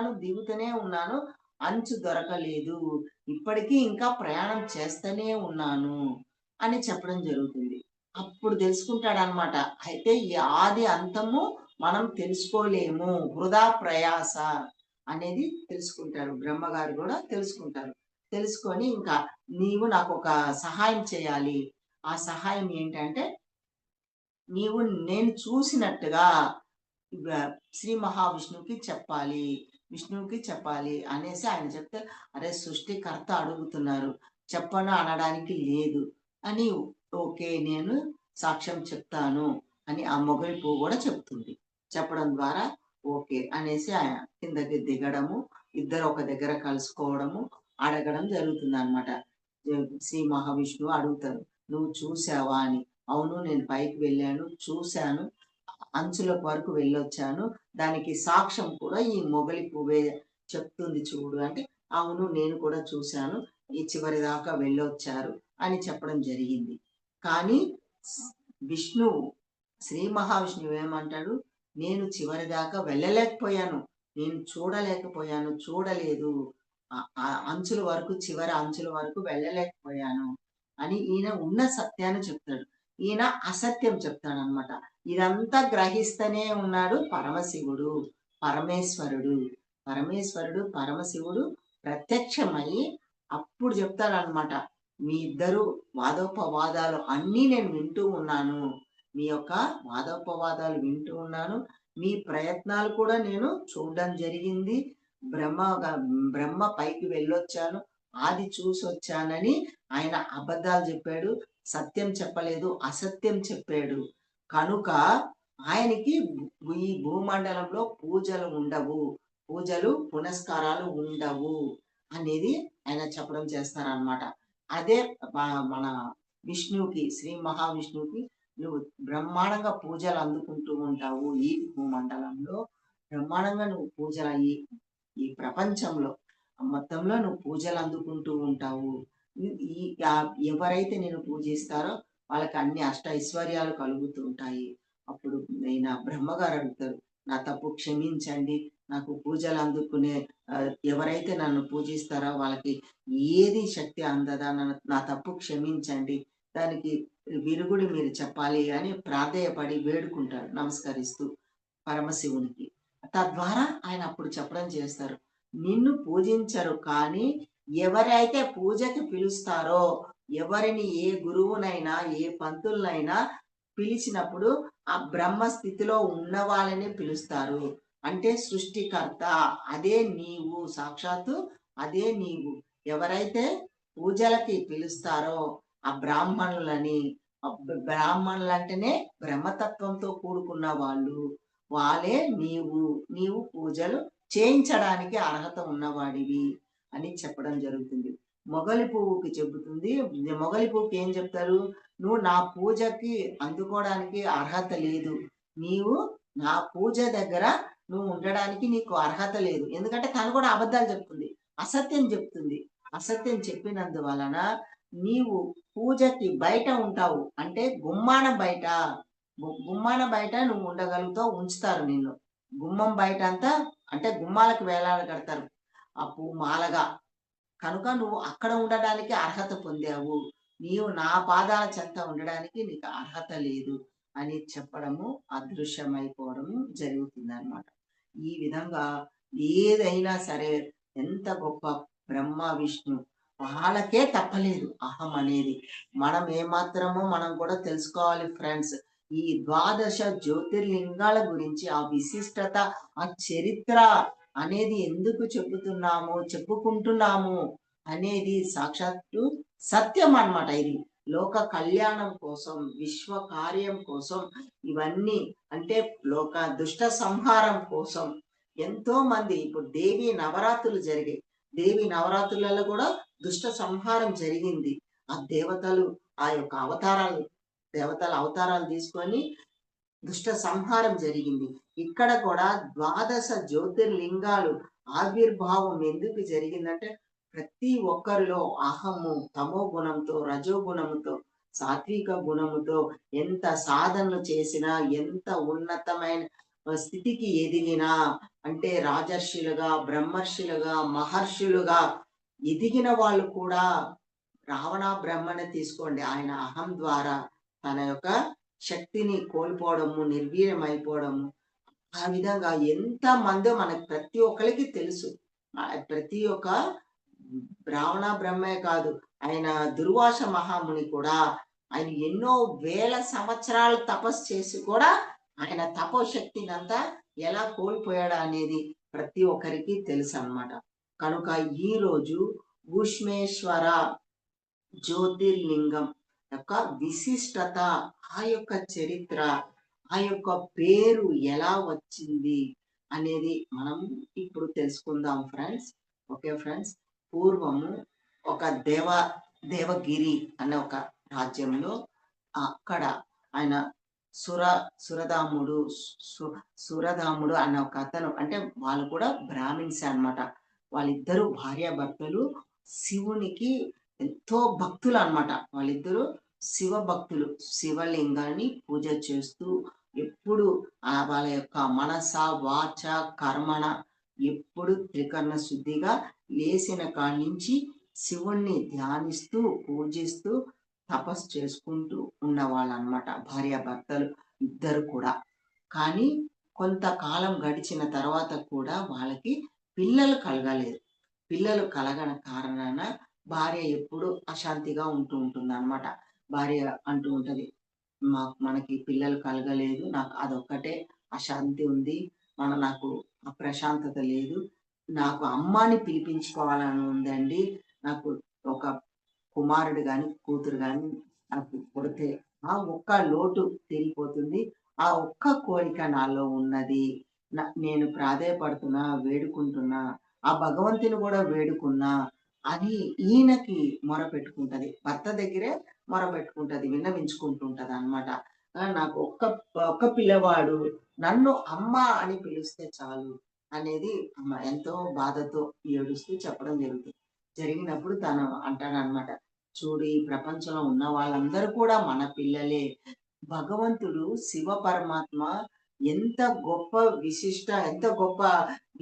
దిగుతూనే ఉన్నాను. అంచు దొరకలేదు. ఇప్పటికీ ఇంకా ప్రయాణం చేస్తూనే ఉన్నాను అని చెప్పడం జరుగుతుంది. అప్పుడు తెలుసుకుంటాడనమాట. అయితే ఈ ఆది అంతము మనం తెలుసుకోలేము. వృధా ప్రయాస అనేది తెలుసుకుంటారు. బ్రహ్మగారు గూడా తెలుసుకుంటారు. తెలుసుకొని ఇంకా నీవు నాకొక సహాయం చేయాలి. ఆ సహాయం ఏంటంటే, నేను చూసినట్టుగా వ శ్రీ మహావిష్ణువుకి చెప్పాలి. విష్ణువుకి చెప్పాలి అనేసి ఆయన చెప్తే, అరే! సృష్టికర్త అడుగుతున్నారు. చెప్పను అనడానికి లేదు అని, ఓకే. నేను సాక్ష్యం చెప్తాను అని ఆ మొగలి పువ్వు గూడా చెప్తుంది. చెప్పడం ద్వారా ఓకే. అనేసి ఆయన కిందకి దిగడము, ఇద్దరు ఒక దగ్గర కలుసుకోవడము, అడగడం జరుగుతుందనమాట. శ్రీ మహావిష్ణువు అడుగుతారు. "నువ్వు చూసావా" అని. అవును. నేను పైకి వెళ్ళాను. చూశాను. అంచుల వరకు వెళ్ళొచ్చాను. దానికి సాక్ష్యం కూడా ఈ మొగలి పువ్వే చెప్తుంది చూడు అంటే, అవును. నేను కూడా చూశాను. ఈ చివరి దాకా వెళ్ళొచ్చారు అని చెప్పడం జరిగింది. కానీ స్ విష్ణువు, శ్రీ మహావిష్ణువు ఏమంటాడు? నేను చివరి దాకా వెళ్ళలేకపోయాను. నేను చూడలేదు. చివరి అంచుల వరకు వెళ్ళలేకపోయాను అని ఈయన ఉన్న సత్యాన్ని చెప్తాడు. ఈయన అసత్యం చెప్తాడనమాట. ఇదంతా గ్రహిస్తూనే ఉన్నాడు పరమశివుడు, పరమేశ్వరుడు. పరమశివుడు ప్రత్యక్షమై అప్పుడు చెప్తాడనమాట. మీ ఇద్దరు వాదోపవాదాలు అన్నీ నేను వింటూ ఉన్నాను. మీ యొక్క వాదోపవాదాలు వింటూ ఉన్నాను. మీ ప్రయత్నాలు కూడా నేను చూడడం జరిగింది. బ్రహ్మ పైకి వెళ్ళొచ్చాను. ఆది చూసొచ్చానని ఆయన అబద్ధాలు చెప్పాడు. సత్యం చెప్పలేదు. అసత్యం చెప్పాడు. కనుక ఆయనకి ఈ భూమండలంలో పూజలు ఉండవు. పూజలు, పునస్కారాలు ఉండవు అనేది ఆయన చెప్పడం చేస్తారనమాట. అదే మన విష్ణువుకి, శ్రీ మహావిష్ణువుకి నువ్వు బ్రహ్మాండంగా పూజలు అందుకుంటూ ఉంటావు. ఈ భూమండలంలో బ్రహ్మాండంగా నువ్వు ఈ ఈ ప్రపంచంలో మొత్తంలో నువ్వు పూజలు అందుకుంటూ ఉంటావు. ఈ ఈ ఎవరైతే నిన్ను పూజిస్తారో వాళ్ళకి అన్ని ఐశ్వర్యాలు కలుగుతూ ఉంటాయి. అప్పుడు బ్రహ్మగారు అడుగుతారు, "నా తప్పు క్షమించండి. నాకు పూజలు అందుకునే ఎవరైతే నన్ను పూజిస్తారో వాళ్ళకి ఏది శక్తి అందదా? నా తప్పు క్షమించండి. దానికి విరుగుడు మీరు చెప్పాలి" అని ప్రాధేయపడి వేడుకుంటాడు నమస్కరిస్తూ పరమశివునికి. తద్వారా ఆయన అప్పుడు చెప్పడం చేస్తారు. నిన్ను పూజించరు కానీ ఎవరైతే పూజకి పిలుస్తారో, ఎవరిని ఏ గురువునైనా, ఏ పంతులనైనా పిలిచినప్పుడు ఆ బ్రహ్మ స్థితిలో ఉన్న వాళ్ళని పిలుస్తారు. అంటే సృష్టికర్త అదే నీవు, సాక్షాత్తు అదే నీవు. ఎవరైతే పూజలకి పిలుస్తారో ఆ బ్రాహ్మణులంటేనే బ్రహ్మతత్వంతో కూడుకున్న వాళ్ళు. వాళ్ళే నీవు పూజలు చేయించడానికి అర్హత ఉన్నవాడివి అని చెప్పడం జరుగుతుంది. మొగలి పువ్వుకి చెబుతుంది. మొగలి పువ్వుకి ఏం చెప్తారు? "నువ్వు నా పూజకి అందుకోవడానికి అర్హత లేదు. నీవు నా పూజ దగ్గర నువ్వు ఉండడానికి నీకు అర్హత లేదు. ఎందుకంటే తను కూడా అబద్ధాలు చెప్తుంది. అసత్యం చెప్తుంది. అసత్యం చెప్పినందువలన నీవు పూజకి బయట ఉంటావు. అంటే గుమ్మాన బయట నువ్వు ఉండగలుగుతావు. ఉంచుతారు నిన్ను. గుమ్మం బయటంతా అంటే గుమ్మాలకు వేలాడగడతారు. ఆ మాలగా. కనుక నువ్వు అక్కడ ఉండడానికి అర్హత పొందావు. నీవు నా పాదాల చెంత ఉండడానికి నీకు అర్హత లేదు అని చెప్పడము, అదృశ్యమైపోవడము జరుగుతుందనమాట. ఈ విధంగా ఏదైనా సరే ఎంత గొప్ప బ్రహ్మ, విష్ణు వాళ్ళకే తప్పలేదు అహం అనేది. మనం ఏమాత్రమో మనం కూడా తెలుసుకోవాలి ఫ్రెండ్స్. ఈ ద్వాదశ జ్యోతిర్లింగాల గురించి ఆ విశిష్టత, ఆ చరిత్ర అనేది ఎందుకు చెప్పుకుంటున్నాము అనేది సాక్షాత్తు సత్యం అన్నమాట ఇది. లోక కళ్యాణం కోసం, విశ్వ కార్యం కోసం ఇవన్నీ అంటే దుష్ట సంహారం కోసం ఎంతో మంది ఇప్పుడు దేవి నవరాత్రులు జరిగాయి. దేవి నవరాత్రులలో కూడా దుష్ట సంహారం జరిగింది. ఆ దేవతలు ఆ యొక్క దేవతల అవతారాలు తీసుకొని దుష్ట సంహారం జరిగింది. ఇక్కడ కూడా ద్వాదశ జ్యోతిర్లింగాలు ఆవిర్భావం ఎందుకు జరిగిందంటే ప్రతి ఒక్కరిలో అహము, తమో గుణంతో, రజో గుణముతో, సాత్విక గుణముతో ఎంత సాధనలు చేసినా, ఎంత ఉన్నతమైన స్థితికి ఎదిగినా అంటే రాజర్షులుగా, బ్రహ్మర్షులుగా, మహర్షులుగా ఎదిగిన వాళ్ళు కూడా రావణ బ్రహ్మని తీసుకోండి. ఆయన అహం ద్వారా తన యొక్క శక్తిని కోల్పోవడము, నిర్వీర్యమైపోవడము. ఆ విధంగా ఎంతమందో మనకు ప్రతి ఒక్కళ్ళకి తెలుసు. ప్రతి ఒక్క రావణ బ్రహ్మే కాదు. ఆయన దుర్వాస మహాముని కూడా ఆయన ఎన్నో వేల సంవత్సరాలు తపస్సు చేసి కూడా ఆయన తపోశక్తినంతా ఎలా కోల్పోయాడా అనేది ప్రతి ఒక్కరికి తెలుసనమాట. కనుక ఈరోజు భూష్మేశ్వర జ్యోతిర్లింగం యొక్క విశిష్టత, ఆ యొక్క చరిత్ర, ఆ యొక్క పేరు ఎలా వచ్చింది అనేది మనం ఇప్పుడు తెలుసుకుందాం ఫ్రెండ్స్. Okay friends. పూర్వము ఒక దేవగిరి అనే ఒక రాజ్యంలో అక్కడ ఆయన సుర సురదాముడు సురదాముడు అనే ఒక అతను అంటే వాళ్ళు కూడా బ్రాహ్మిన్స్ అన్నమాట. వాళ్ళిద్దరు భార్యాభర్తలు శివునికి ఎంతో భక్తులు అన్నమాట. వాళ్ళిద్దరూ శివ భక్తులు. శివలింగాన్ని పూజ చేస్తూ ఎప్పుడు వాళ్ళ యొక్క మనస, వాచ, కర్మణ ఎప్పుడు త్రికరణ శుద్ధిగా లేసిన కాడి నుంచి శివుణ్ణి ధ్యానిస్తూ, పూజిస్తూ, తపస్సు చేసుకుంటూ ఉన్నవాళ్ళన్నమాట భార్యాభర్తలు ఇద్దరు కూడా. కానీ కొంతకాలం గడిచిన తర్వాత కూడా వాళ్ళకి పిల్లలు కలగలేదు. పిల్లలు కలగని కారణాన భార్య ఎప్పుడు అశాంతిగా ఉంటుందన్నమాట. భార్య అంటూ ఉంటది, మనకి పిల్లలు కలగలేదు. నాకు అదొక్కటే అశాంతి ఉంది. నాకు ప్రశాంతత లేదు. నాకు అమ్మాని పిలిపించుకోవాలని ఉందండి. నాకు ఒక కుమారుడు గాని, కూతురు గాని నాకు పుడితే ఆ ఒక్క లోటు తీరిపోతుంది. ఆ ఒక్క కోరిక నాలో ఉన్నది. నేను ప్రాధేయపడుతున్నా, వేడుకుంటున్నా, ఆ భగవంతుని కూడా వేడుకున్నా అని ఈయనకి మొరపెట్టుకుంటది. భర్త దగ్గరే మొరపెట్టుకుంటది. విన్నవించుకుంటుంటదనమాట. నాకు ఒక్క పిల్లవాడు నన్ను అమ్మ అని పిలిస్తే చాలు అనేది ఎంతో బాధతో ఏడుస్తూ చెప్పడం జరిగినప్పుడు తను అంటాడనమాట, చూడు ఈ ప్రపంచంలో ఉన్న వాళ్ళందరూ కూడా మన పిల్లలే. భగవంతుడు శివ పరమాత్మ ఎంత గొప్ప ఎంత గొప్ప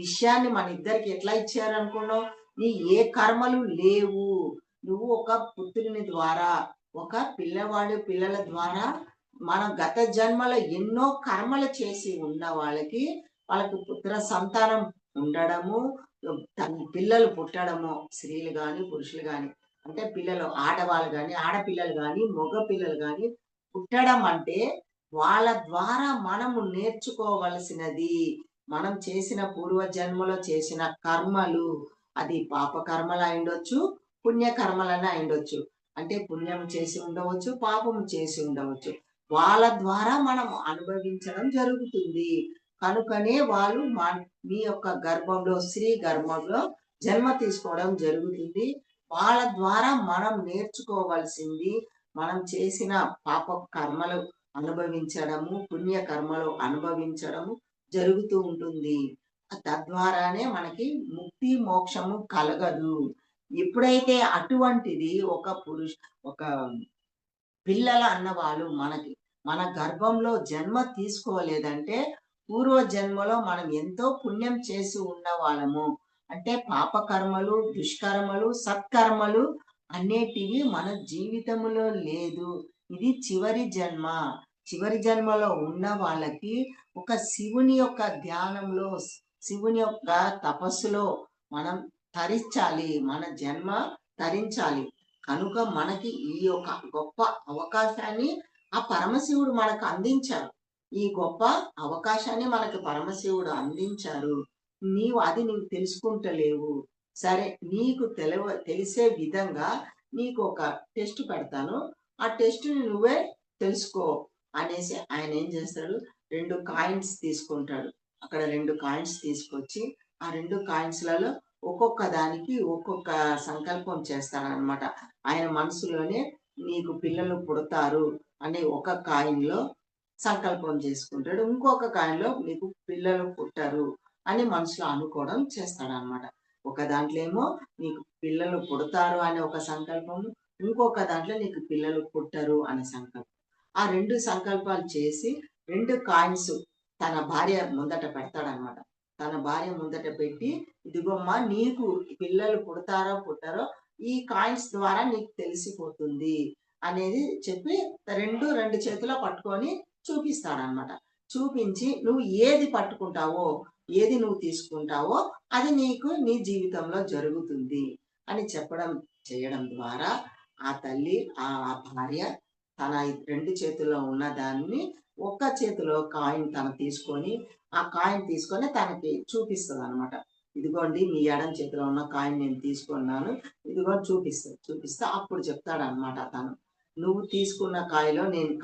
విషయాన్ని మన ఇద్దరికి ఎట్లా ఇచ్చారనుకున్నావు? నీ ఏ కర్మలు లేవు. నువ్వు ఒక పుత్రుని ద్వారా, ఒక పిల్లల ద్వారా మన గత జన్మలో ఎన్నో కర్మలు చేసి ఉన్న వాళ్ళకి పుత్ర సంతానం ఉండడము, పిల్లలు పుట్టడము, స్త్రీలు గాని, పురుషులు గాని అంటే పిల్లలు ఆడవాళ్ళు గాని, ఆడపిల్లలు గాని, మగ పిల్లలు గాని పుట్టడం అంటే వాళ్ళ ద్వారా మనము నేర్చుకోవలసినది. మనం చేసిన పూర్వ జన్మలో చేసిన కర్మలు, అది పాప కర్మలు అయిండొచ్చు, పుణ్య కర్మలైనా అయిండొచ్చు. అంటే పుణ్యం చేసి ఉండవచ్చు, పాపం చేసి ఉండవచ్చు. వాళ్ళ ద్వారా మనం అనుభవించడం జరుగుతుంది. కనుకనే వాళ్ళు మీ యొక్క గర్భంలో, స్త్రీ గర్భంలో జన్మ తీసుకోవడం జరుగుతుంది. వాళ్ళ ద్వారా మనం నేర్చుకోవాల్సింది, మనం చేసిన పాప కర్మలు అనుభవించడము, పుణ్య కర్మలు అనుభవించడము జరుగుతూ ఉంటుంది. తద్వారానే మనకి ముక్తి, మోక్షము కలగదు. ఎప్పుడైతే అటువంటిది ఒక పిల్లలు అన్నవాళ్ళు మన గర్భంలో జన్మ తీసుకోలేదంటే, పూర్వ జన్మలో మనం ఎంతో పుణ్యం చేసి ఉన్నవాళ్ళము. అంటే పాపకర్మలు, దుష్కర్మలు, సత్కర్మలు అనేటివి మన జీవితంలో లేదు. ఇది చివరి జన్మ. చివరి జన్మలో ఉన్న వాళ్ళకి ఒక శివుని యొక్క ధ్యానంలో, శివుని యొక్క తపస్సులో మనం తరించాలి. మన జన్మ తరించాలి. కనుక మనకి ఈ యొక్క గొప్ప అవకాశాన్ని ఆ పరమశివుడు మనకు అందించారు. ఈ గొప్ప అవకాశాన్ని మనకు పరమశివుడు అందించారు. నీవు తెలుసుకుంటలేవు. సరే, నీకు తెలిసే విధంగా నీకొక టెస్ట్ పెడతాను. ఆ టెస్ట్‌ని నువ్వే తెలుసుకో అనేసి ఆయన ఏం చేస్తాడు, 2 కాయిన్స్ తీసుకుంటాడు. అక్కడ 2 కాయిన్స్ తీసుకొచ్చి, ఆ 2 కాయిన్స్‌లలో ఒక్కొక్క దానికి ఒక్కొక్క సంకల్పం చేస్తాడనమాట. ఆయన మనసులోనే నీకు పిల్లలు పుడతారు అని ఒక కాయిన్‌లో సంకల్పం చేసుకుంటాడు. ఇంకొక కాయిన్‌లో నీకు పిల్లలు పుట్టరు అని మనసులో అనుకోవడం చేస్తాడనమాట. ఒక దాంట్లో ఏమో నీకు పిల్లలు పుడతారు అనే ఒక సంకల్పము, ఇంకొక దాంట్లో నీకు పిల్లలు పుట్టరు అనే సంకల్పం. ఆ 2 సంకల్పాలు చేసి 2 కాయిన్స్ తన భార్య ముందట పెడతాడనమాట. తన భార్య ముందట పెట్టి, "ఇదిగోమ్మా, నీకు పిల్లలు పుడతారో పుట్టరో ఈ కాయిన్స్ ద్వారా నీకు తెలిసిపోతుంది" అనేది చెప్పి 2 చేతిలో పట్టుకొని చూపిస్తాడనమాట. చూపించి, "నువ్వు ఏది పట్టుకుంటావో, ఏది నువ్వు తీసుకుంటావో అది నీకు నీ జీవితంలో జరుగుతుంది" అని చేయడం ద్వారా ఆ తల్లి, ఆ భార్య తన 2 చేతుల్లో ఉన్న దాన్ని ఒక్క చేతిలో కాయిన్ ఆ కాయిన్ తీసుకొని తనకి చూపిస్తదనమాట. "ఇదిగోండి, మీ ఎడమ చేతిలో ఉన్న కాయిన్ నేను తీసుకున్నాను. ఇదిగో" చూపిస్తే అప్పుడు చెప్తాడనమాట తను. "నువ్వు తీసుకున్న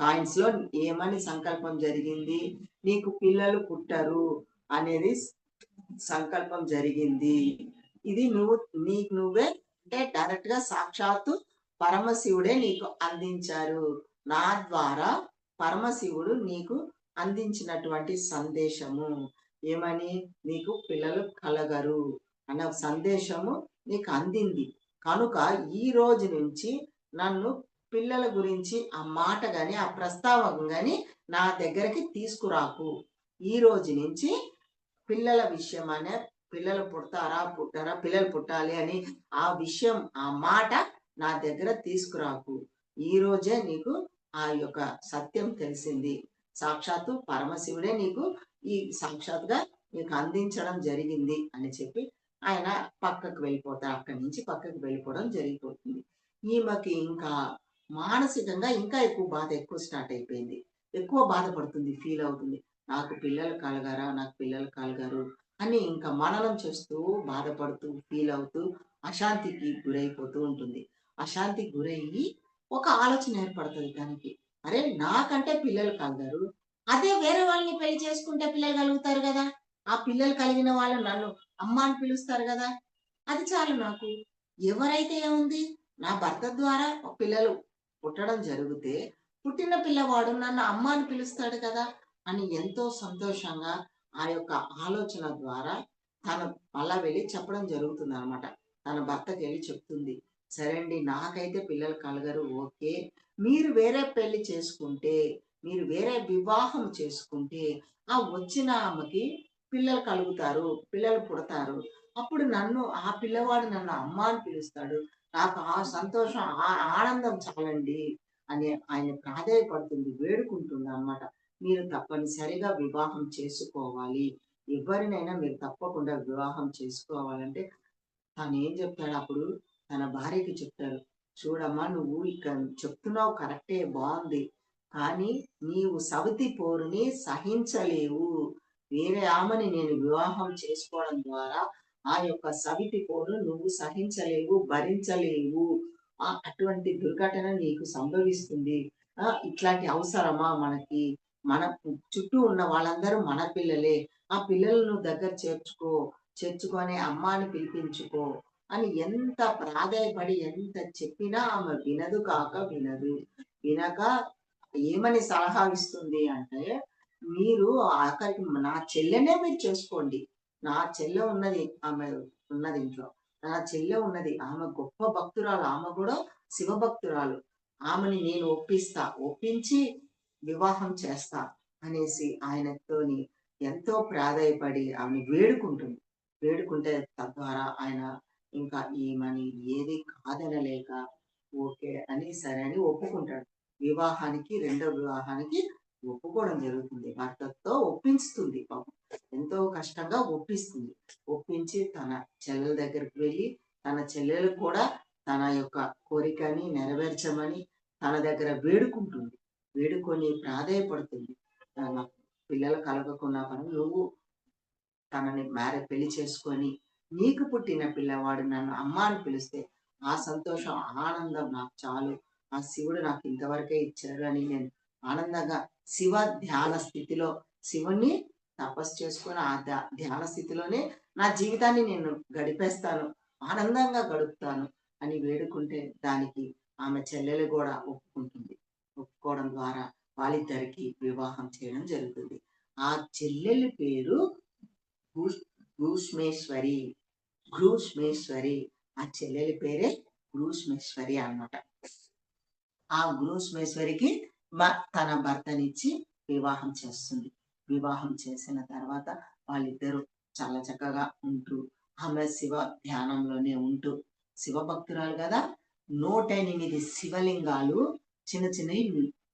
కాయిన్స్‌లో ఏమని సంకల్పం జరిగింది? నీకు పిల్లలు పుట్టరు అనేది సంకల్పం జరిగింది. ఇది నీకు నువ్వే, అంటే డైరెక్ట్‌గా సాక్షాత్తు పరమశివుడే నీకు అందించారు. నా ద్వారా పరమశివుడు నీకు అందించినటువంటి సందేశము. ఏమని? నీకు పిల్లలు కలగరు అన్న సందేశము నీకు అందింది. కనుక ఈ రోజు నుంచి నన్ను పిల్లల గురించి ఆ మాట గాని, ఆ ప్రస్తావన గాని నా దగ్గరికి తీసుకురాకు. ఈ రోజు నుంచి పిల్లల విషయం పిల్లలు పుడతారా? పుట్టరా? పిల్లలు పుట్టాలి అని ఆ విషయం, ఆ మాట నా దగ్గర తీసుకురాకు. ఈరోజే నీకు ఆ యొక్క సత్యం తెలిసింది. సాక్షాత్తు పరమశివుడే సాక్షాత్‌గా నీకు అందించడం జరిగింది" అని చెప్పి ఆయన అక్కడి నుంచి పక్కకు వెళ్ళిపోవడం జరిగిపోతుంది. ఈమెకి ఇంకా మానసికంగా ఇంకా ఎక్కువ స్టార్ట్ అయిపోయింది. ఎక్కువ బాధపడుతుంది, ఫీల్ అవుతుంది. నాకు పిల్లలు కలగరు అని ఇంకా మననం చేస్తూ, బాధపడుతూ, ఫీల్ అవుతూ అశాంతికి గురైపోతూ ఉంటుంది. అశాంతికి గురయ్యి ఒక ఆలోచన ఏర్పడుతుంది తనకి. అరే! నాకంటే పిల్లలు కలగరు. అదే వేరే వాళ్ళని పెళ్లి చేసుకుంటే పిల్లలు కలుగుతారు గదా! ఆ పిల్లలు కలిగిన వాళ్ళు నన్ను అమ్మ అని పిలుస్తారు గదా! అది చాలు నాకు. ఎవరైతే ఏముంది? నా భర్త ద్వారా పిల్లలు పుట్టడం జరిగితే, పుట్టిన పిల్లవాడు నన్ను అమ్మ అని పిలుస్తాడు కదా! అని ఎంతో సంతోషంగా ఆ యొక్క ఆలోచన ద్వారా తను మళ్ళా వెళ్లి చెప్పడం జరుగుతుందనమాట. తన భర్తకెళ్ళి చెప్తుంది. "సరే అండి, నాకైతే పిల్లలు కలగరు, ఓకే. మీరు వేరే పెళ్లి చేసుకుంటే, మీరు వేరే వివాహం చేసుకుంటే, ఆ వచ్చిన ఆమెకి పిల్లలు కలుగుతారు, పిల్లలు పుడతారు. అప్పుడు ఆ పిల్లవాడు నన్ను అమ్మ అని పిలుస్తాడు. నాకు ఆ సంతోషం, ఆ ఆనందం చాలండి" అని ఆయన ప్రాధేయపడుతుంది, వేడుకుంటుందనమాట. "మీరు తప్పనిసరిగా వివాహం చేసుకోవాలి. ఎవరినైనా మీరు తప్పకుండా వివాహం చేసుకోవాలంటే" తనేం చెప్తాడప్పుడు, తన భార్యకి చెప్తాడు. "చూడమ్మా, నువ్వు ఇక్కడ చెప్తున్నావు కరెక్టే, బావుంది. కానీ నీవు సవతి పోరుని సహించలేవు. వేరే ఆమెని నేను వివాహం చేసుకోవడం ద్వారా ఆ యొక్క సవితి పోరు నువ్వు సహించలేవు, భరించలేవు. అటువంటి దుర్ఘటన నీకు సంభవిస్తుంది. ఇట్లాంటి అవసరమా మనకి? మన చుట్టూ ఉన్న వాళ్ళందరూ మన పిల్లలే. ఆ పిల్లలను నువ్వు దగ్గర చేర్చుకొని అమ్మ అని పిలిపించుకో" అని ఎంత ప్రాధేయపడి ఎంత చెప్పినా ఆమె వినదు కాక వినదు. వినక ఏమని సలహా ఇస్తుంది అంటే, మీరు ఆఖరికి నా చెల్లెనే మీరు చేసుకోండి. నా చెల్లె ఉన్నది. ఆమె ఉన్నది ఇంట్లో. నా చెల్లె ఉన్నది. ఆమె గొప్ప భక్తురాలు. ఆమె గూడా శివ భక్తురాలు. ఆమెని నేను ఒప్పిస్తా. ఒప్పించి వివాహం చేస్తా అనేసి ఆయనతోని ఎంతో ప్రాధేయపడి ఆమెని వేడుకుంటుంది. వేడుకుంటే తద్వారా ఆయన ఇంకా ఈమెని ఏది కాదనలేక ఓకే అని సరే అని ఒప్పుకుంటాడు. వివాహానికి రెండో వివాహానికి ఒప్పుకోవడం జరుగుతుంది. భర్తతో ఒప్పించుతుంది పాపం. ఎంతో కష్టంగా ఒప్పిస్తుంది. ఒప్పించి తన చెల్లెల దగ్గరికి వెళ్ళి, తన చెల్లెలు కూడా తన యొక్క కోరికని నెరవేర్చమని తన దగ్గర వేడుకుంటుంది. వేడుకొని ప్రాధేయపడుతుంది. నాకు పిల్లలు కలగకున్నా పర్వాలేదు. నువ్వు తనని పెళ్లి చేసుకొని, నీకు పుట్టిన పిల్లవాడు నన్ను అమ్మ అని పిలిస్తే, ఆ సంతోషం, ఆనందం నాకు చాలు. ఆ శివుడు నాకు ఇంతవరకే ఇచ్చాడు అని నేను ఆనందంగా శివ ధ్యాన స్థితిలో శివుడిని తపస్సు చేసుకొని ఆ ధ్యాన స్థితిలోనే నా జీవితాన్ని నేను గడిపేస్తాను. ఆనందంగా గడుపుతాను అని వేడుకుంటే దానికి ఆమె చెల్లెలు గూడా ఒప్పుకుంటుంది. ఒప్పుకోవడం ద్వారా వాళ్ళిద్దరికీ వివాహం చేయడం జరుగుతుంది. ఆ చెల్లెలి పేరు భూష్ భూష్మేశ్వరి. భ్రూష్మేశ్వరి. ఆ చెల్లెలి పేరే భ్రూష్మేశ్వరి అన్నమాట. ఆ భ్రూష్మేశ్వరికి తన భర్తనిచ్చి వివాహం చేస్తుంది. వివాహం చేసిన తర్వాత వాళ్ళిద్దరూ చాలా చక్కగా ఉంటూ, ఆమె శివ ధ్యానంలోనే ఉంటూ, శివ భక్తురాలు గదా! 108 శివలింగాలు, చిన్న చిన్నయి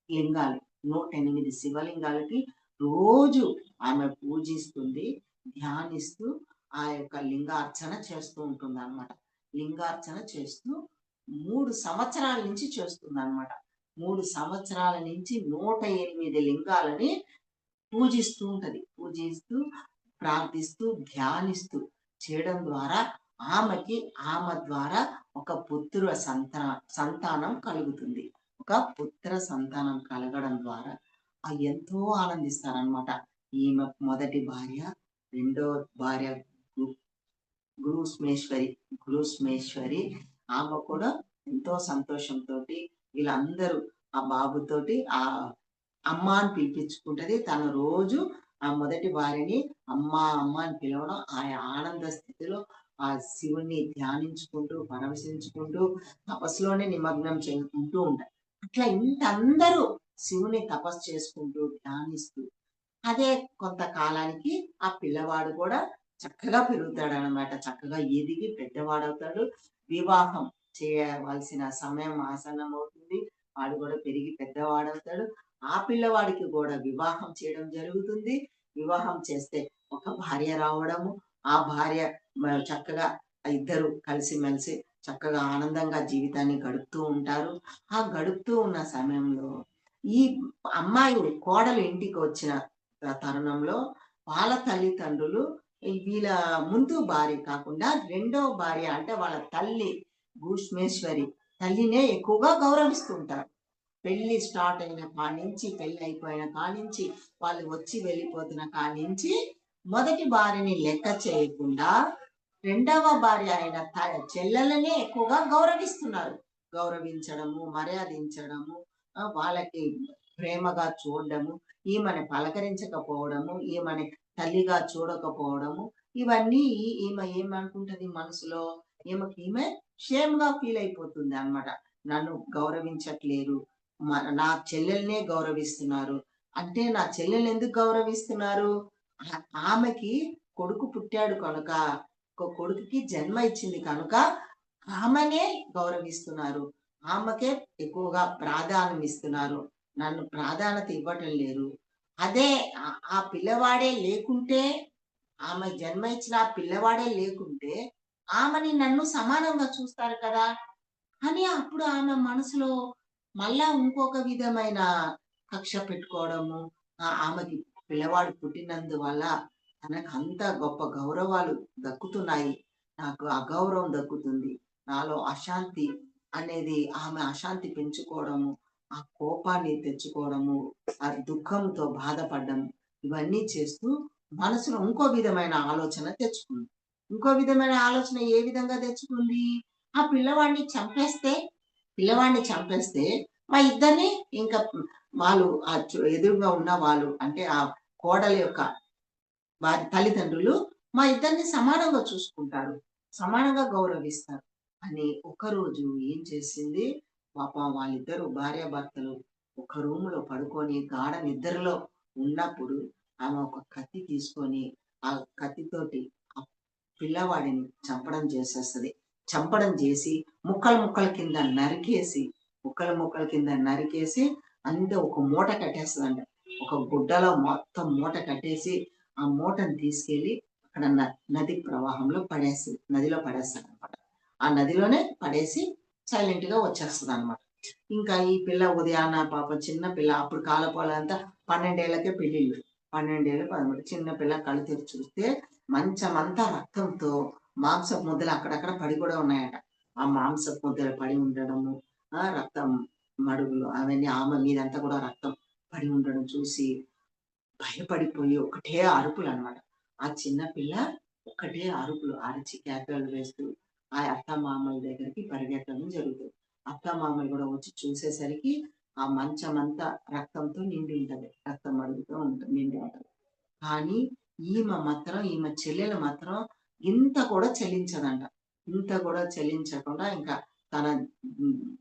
లింగాలు. 108 శివలింగాలకి రోజు ఆమె పూజిస్తుంది. ధ్యానిస్తూ ఆ యొక్క లింగార్చన చేస్తూ ఉంటుందన్నమాట. లింగార్చన చేస్తూ 3 సంవత్సరాల నుంచి చేస్తుందన్నమాట. 3 సంవత్సరాల నుంచి 108 లింగాలని పూజిస్తూ ఉంటది. పూజిస్తూ, ప్రార్థిస్తూ, ధ్యానిస్తూ చేయడం ద్వారా ఆమెకి ఆమె ద్వారా ఒక సంతానం కలుగుతుంది. ఒక పుత్ర సంతానం కలగడం ద్వారా ఎంతో ఆనందిస్తారనమాట. ఈమె మొదటి భార్య, రెండో భార్య గు గురుస్మేశ్వరి. గురుస్మేశ్వరి ఆమె కూడా ఎంతో సంతోషంతోటి వీళ్ళందరూ ఆ బాబుతోటి అమ్మ అని పిలిపించుకుంటది. తను రోజు ఆ మొదటి భార్యని అమ్మ, అమ్మ అని పిలవడం, ఆ ఆనంద స్థితిలో ఆ శివుణ్ణి ధ్యానించుకుంటూ, పరవశించుకుంటూ, తపస్సులోనే నిమగ్నం ఉంటూ ఉంటారు. అట్లా అందరూ శివుని తపస్సు చేసుకుంటూ, ధ్యానిస్తూ అదే కొంతకాలానికి ఆ పిల్లవాడు కూడా చక్కగా పెరుగుతాడనమాట. చక్కగా ఎదిగి పెద్దవాడవుతాడు. వివాహం చేయవలసిన సమయం ఆసన్నమవుతుంది. వాడు కూడా పెరిగి పెద్దవాడవుతాడు. ఆ పిల్లవాడికి కూడా వివాహం చేయడం జరుగుతుంది. వివాహం చేస్తే ఒక భార్య రావడము, ఆ భార్య చక్కగా ఇద్దరు కలిసిమెలిసి చక్కగా ఆనందంగా జీవితాన్ని గడుపుతూ ఉంటారు. ఆ గడుపుతూ ఉన్న సమయంలో ఈ అమ్మాయి కోడలు ఇంటికి వచ్చిన తరుణంలో వాళ్ళ తల్లిదండ్రులు వీళ్ళ ముందు భార్య కాకుండా రెండో భార్య అంటే వాళ్ళ తల్లి భూష్మేశ్వరి తల్లినే ఎక్కువగా గౌరవిస్తుంటారు. పెళ్లి స్టార్ట్ అయిన కానించి, పెళ్లి అయిపోయిన కానించి, వాళ్ళు వచ్చి వెళ్ళిపోతున్న కానించి మొదటి భార్యని లెక్క చేయకుండా రెండవ భార్య అయిన చెల్లెలనే ఎక్కువగా గౌరవిస్తున్నారు. గౌరవించడము, మర్యాదించడము, వాళ్ళకి ప్రేమగా చూడడము, ఈమెని పలకరించకపోవడము, ఈమెని తల్లిగా చూడకపోవడము, ఇవన్నీ ఈమె ఏమనుకుంటది మనసులో, ఈమె షేమ్ గా ఫీల్ అయిపోతుంది అన్నమాట. నన్ను గౌరవించట్లేరు, నా చెల్లెల్నే గౌరవిస్తున్నారు అంటే, నా చెల్లెల్ని ఎందుకు గౌరవిస్తున్నారు? ఆమెకి కొడుకు పుట్టాడు కనుక, కొడుకుకి జన్మ ఇచ్చింది కనుక ఆమెనే గౌరవిస్తున్నారు. ఆమెకే ఎక్కువగా ప్రాధాన్యం ఇస్తున్నారు. నన్ను ప్రాధాన్యత ఇవ్వటం లేదు. అదే ఆ పిల్లవాడే లేకుంటే, ఆమె జన్మ ఇచ్చిన ఆ పిల్లవాడే లేకుంటే, ఆమెని నన్ను సమానంగా చూస్తారు కదా! అని అప్పుడు ఆమె మనసులో మళ్ళా ఇంకొక విధమైన కక్ష పెట్టుకోవడము, ఆమెకి పిల్లవాడు పుట్టినందువల్ల తనకంత గొప్ప గౌరవాలు దక్కుతున్నాయి. నాకు అగౌరవం దక్కుతుంది. నాలో అశాంతి అనేది ఆమె అశాంతి పెంచుకోవడము, ఆ కోపాన్ని తెచ్చుకోవడము, ఆ దుఃఖంతో బాధపడ్డము, ఇవన్నీ చేస్తూ మనసులో ఇంకో విధమైన ఆలోచన తెచ్చుకుంది. ఇంకో విధమైన ఆలోచన ఏ విధంగా తెచ్చుకుంది? ఆ పిల్లవాడిని చంపేస్తే మా ఇద్దరిని ఇంకా వాళ్ళు ఎదురుగా ఉన్న వాళ్ళు అంటే ఆ కోడలి యొక్క వారి తల్లిదండ్రులు మా ఇద్దరిని సమానంగా చూసుకుంటారు. సమానంగా గౌరవిస్తారు. అని ఒకరోజు ఏం చేసింది, పాపం వాళ్ళిద్దరూ భార్యాభర్తలు ఒక రూమ్‌లో పడుకొని గాఢ నిద్రలో ఉన్నప్పుడు ఆమె ఒక కత్తి తీసుకొని, ఆ కత్తితోటి ఆ పిల్లవాడిని చంపడం చేసేస్తది. చంపడం చేసి ముక్కలు ముక్కల కింద నరికేసి, ముక్కలు ముక్కల కింద నరికేసి అంతే ఒక మూట కట్టేస్తదంట. ఒక గుడ్డలో మొత్తం మూట కట్టేసి ఆ మూటను తీసుకెళ్ళి అక్కడ నది ప్రవాహంలో నదిలో పడేస్తాడనమాట. ఆ నదిలోనే పడేసి సైలెంట్‌గా వచ్చేస్తదనమాట. ఇంకా ఈ పిల్ల ఉదయాన పాపం చిన్న పిల్ల అప్పుడు కాలపోలంతా 12 ఏళ్లకే పెళ్ళిళ్ళు. 12 ఏళ్ళు, 13 చిన్న పిల్ల కళ్ళు తెరిచి చూస్తే మంచమంతా రక్తంతో మాంసపు ముద్దలు అక్కడక్కడ పడి కూడా ఉన్నాయట. ఆ మాంసపు ముద్దలు పడి ఉండడము, రక్తం మడుగులు అవన్నీ ఆమె మీదంతా కూడా రక్తం పడి ఉండడం చూసి భయపడిపోయి ఒకటే అరుపులనమాట. ఆ చిన్న పిల్ల ఒకటే అరుపులు అరిచి కేకలు వేస్తూ ఆ అత్తమామల దగ్గరికి పరిగెత్తడం జరుగుతుంది. అత్తమామలు గూడా వచ్చి చూసేసరికి ఆ మంచమంతా రక్తంతో నిండి ఉంటది. రక్తం మడుగుతో నిండి ఉంటది. కానీ ఈమె చెల్లెలు మాత్రం ఇంత కూడా చలించదంట. ఇంత కూడా చలించకుండా ఇంకా తన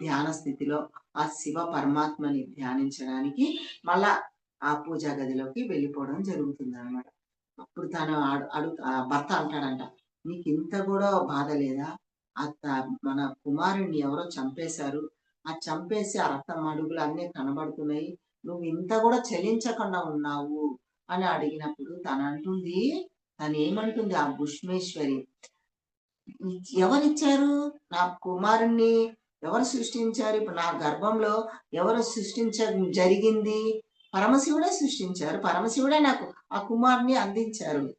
ధ్యాన స్థితిలో ఆ శివ పరమాత్మని ధ్యానించడానికి మళ్ళా ఆ పూజా గదిలోకి వెళ్ళిపోవడం జరుగుతుందనమాట. అప్పుడు తను భర్త అంటాడంట, "నీకింత గూడా బాధ లేదా? అత్త మన కుమారుడిని ఎవరో చంపేశారు. ఆ చంపేసి ఆ రక్తం మడుగులు అన్నీ కనబడుతున్నాయి. నువ్వు ఇంత గూడా చలించకుండా ఉన్నావు" అని అడిగినప్పుడు తనంటుంది, తనేమంటుంది ఆ భుష్మేశ్వరి, ఎవరిచ్చారు? నా కుమారుడిని ఎవరు సృష్టించారు? ఇప్పుడు నా గర్భంలో ఎవరు జరిగింది? పరమశివుడే సృష్టించారు. పరమశివుడే నాకు ఆ కుమారుడిని అందించారు.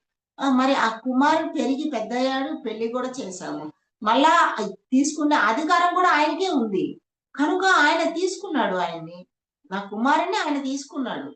మరి ఆ కుమారుడు పెరిగి పెద్దయ్యాడు. పెళ్లి కూడా చేశాము. మళ్ళా తీసుకునే అధికారం కూడా ఆయనకే ఉంది. కనుక ఆయన తీసుకున్నాడు ఆయన్ని. నా కుమారుడిని ఆయన తీసుకున్నాడు.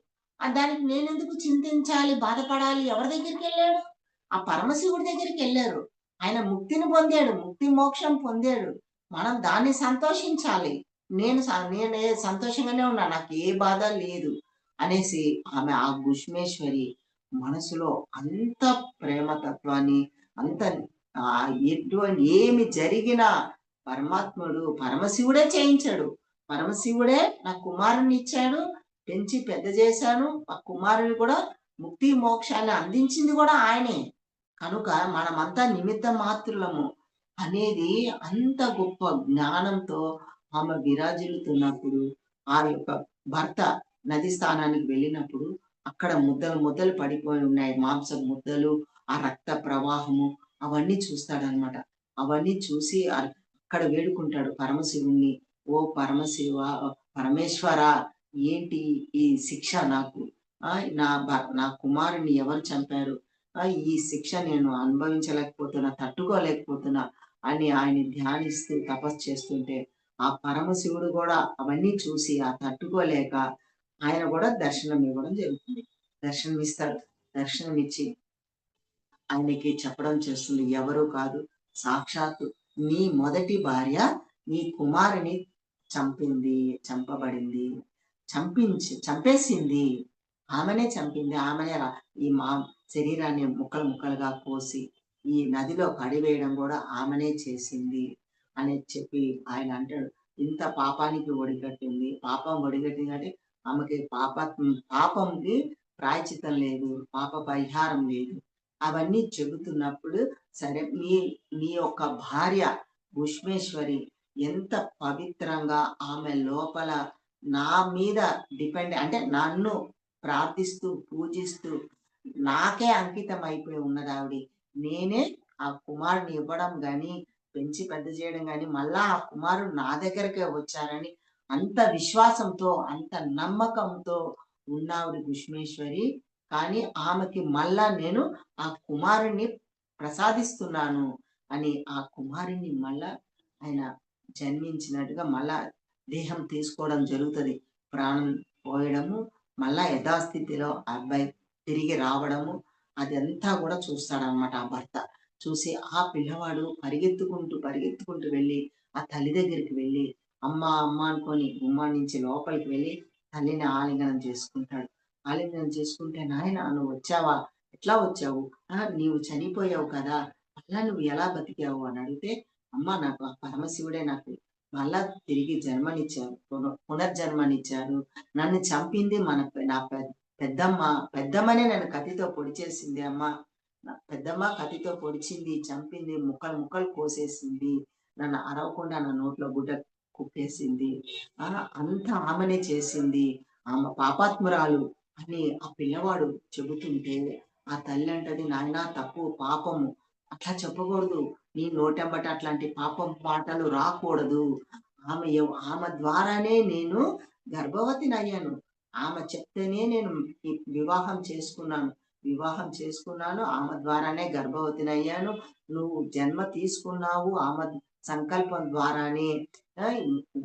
దానికి నేనెందుకు చింతించాలి, బాధపడాలి? ఎవరి దగ్గరికెళ్ళాడు? ఆ పరమశివుడి దగ్గరికెళ్లారు. ఆయన ముక్తిని పొందాడు. ముక్తి మోక్షం పొందాడు. మనం దాన్ని సంతోషించాలి. నేనే సంతోషంగానే ఉన్నా. నాకు ఏ బాధ లేదు అనేసి ఆమె ఆ భుష్మేశ్వరి మనసులో అంత ప్రేమతత్వాన్ని అంత ఎటువంటి ఏమి జరిగినా పరమాత్ముడు పరమశివుడే చేయించాడు. పరమశివుడే నా కుమారుడినిచ్చాడు. పెంచి పెద్ద చేశాను. ఆ కుమారుని కూడా ముక్తి మోక్షాన్ని అందించింది కూడా ఆయనే. కనుక మనమంతా నిమిత్త మాత్రులము అనేది అంత గొప్ప జ్ఞానంతో ఆమె విరాజిల్లుతున్నప్పుడు, ఆ యొక్క భర్త నది స్థానానికి వెళ్ళినప్పుడు అక్కడ ముద్దలు ముద్దలు పడిపోయి ఉన్నాయి. మాంసపు ముద్దలు, ఆ రక్త ప్రవాహము అవన్నీ చూస్తాడనమాట. అవన్నీ చూసి అక్కడ వేడుకుంటాడు పరమశివుణ్ణి. "ఓ పరమశివ, పరమేశ్వర, ఏంటి ఈ శిక్ష నాకు? నా కుమారుడిని ఎవరు చంపారు? ఈ శిక్ష నేను అనుభవించలేకపోతున్నా, తట్టుకోలేకపోతున్నా" అని ఆయన్ని ధ్యానిస్తూ తపస్సు చేస్తుంటే, ఆ పరమశివుడు గూడా అవన్నీ చూసి తట్టుకోలేక ఆయన గూడా దర్శనం ఇవ్వడం జరుగుతుంది. దర్శనమిస్తాడు. దర్శనమిచ్చి ఆయనకి చెప్పడం చేస్తుంది. ఎవరో కాదు, సాక్షాత్తు నీ మొదటి భార్య నీ కుమారుని చంపింది, చంపబడింది. చంపేసింది. ఆమెనే చంపింది. ఆమెనే ఈ శరీరాన్ని ముక్కలు ముక్కలుగా కోసి ఈ నదిలో పడివేయడం గూడా ఆమెనే చేసింది అని చెప్పి ఆయన అంటాడు. ఇంత పాపానికి ఒడిగట్టింది. పాపం ఒడిగట్టిందంటే ఆమెకి పాపంకి ప్రాయశ్చిత్తం లేదు. పాప పరిహారం లేదు. అవన్నీ చెబుతున్నప్పుడు సరే నీ యొక్క భార్య భుష్మేశ్వరి ఎంత పవిత్రంగా ఆమె లోపల నా మీద అంటే నన్ను ప్రార్థిస్తూ, పూజిస్తూ నాకే అంకితం అయిపోయి ఉన్నదావిడ. నేనే ఆ కుమారుడిని ఇవ్వడం గాని, పెంచి పెద్ద చేయడం గాని, మళ్ళా ఆ కుమారుడు నా దగ్గరకే వచ్చారని అంత విశ్వాసంతో, అంత నమ్మకంతో ఉన్నావిడ భుష్మేశ్వరి. కానీ ఆమెకి మళ్ళా నేను ఆ కుమారుడిని ప్రసాదిస్తున్నాను అని ఆ కుమారుడిని మళ్ళా ఆయన జన్మించినట్టుగా మళ్ళా దేహం తీసుకోవడం జరుగుతది. ప్రాణం పోయడము, మళ్ళా యథాస్థితిలో ఆ అబ్బాయి తిరిగి రావడము, అదంతా గూడా చూస్తాడనమాట ఆ భర్త. చూసి ఆ పిల్లవాడు పరిగెత్తుకుంటూ, పరిగెత్తుకుంటూ వెళ్ళి, ఆ తల్లి దగ్గరికి వెళ్ళి, అమ్మ, అమ్మ అనుకోని గుమ్మం నుంచి లోపలికి వెళ్ళి తల్లిని ఆలింగనం చేసుకుంటాడు. ఆలింగనం చేసుకుంటే, "నాయనా నువ్వు వచ్చావా? ఎట్లా వచ్చావు? నీవు చనిపోయావు కదా! మళ్ళా నువ్వు ఎలా బతికావు?" అని అడిగితే, "అమ్మ నాకు ఆ పరమశివుడే నాకు మళ్ళా తిరిగి జన్మనిచ్చారు. పునర్జన్మనిచ్చారు. నన్ను చంపింది నా పెద్దమ్మ. పెద్దమ్మనే నన్ను కత్తితో పొడిచేసింది అమ్మ. నా పెద్దమ్మ కత్తితో పొడిచింది, చంపింది, ముక్కలు ముక్కలు కోసేసింది. నన్ను అరవకుండా నా నోట్లో గుడ్డ కుక్కేసింది. అంతా ఆమెనే చేసింది. ఆమె పాపాత్మురాలు" అని ఆ పిల్లవాడు చెబుతుంటే, ఆ తల్లి అంటది, "నాయనా తప్పు, పాపము. అట్లా చెప్పకూడదు. నీ నోటెంబట అట్లాంటి పాపం మాటలు రాకూడదు. ఆమె ద్వారానే నేను గర్భవతినయ్యాను. ఆమె చెప్తేనే నేను ఈ వివాహం చేసుకున్నాను. ఆమె ద్వారానే గర్భవతినయ్యాను. నువ్వు జన్మ తీసుకున్నావు ఆమె సంకల్పం ద్వారానే.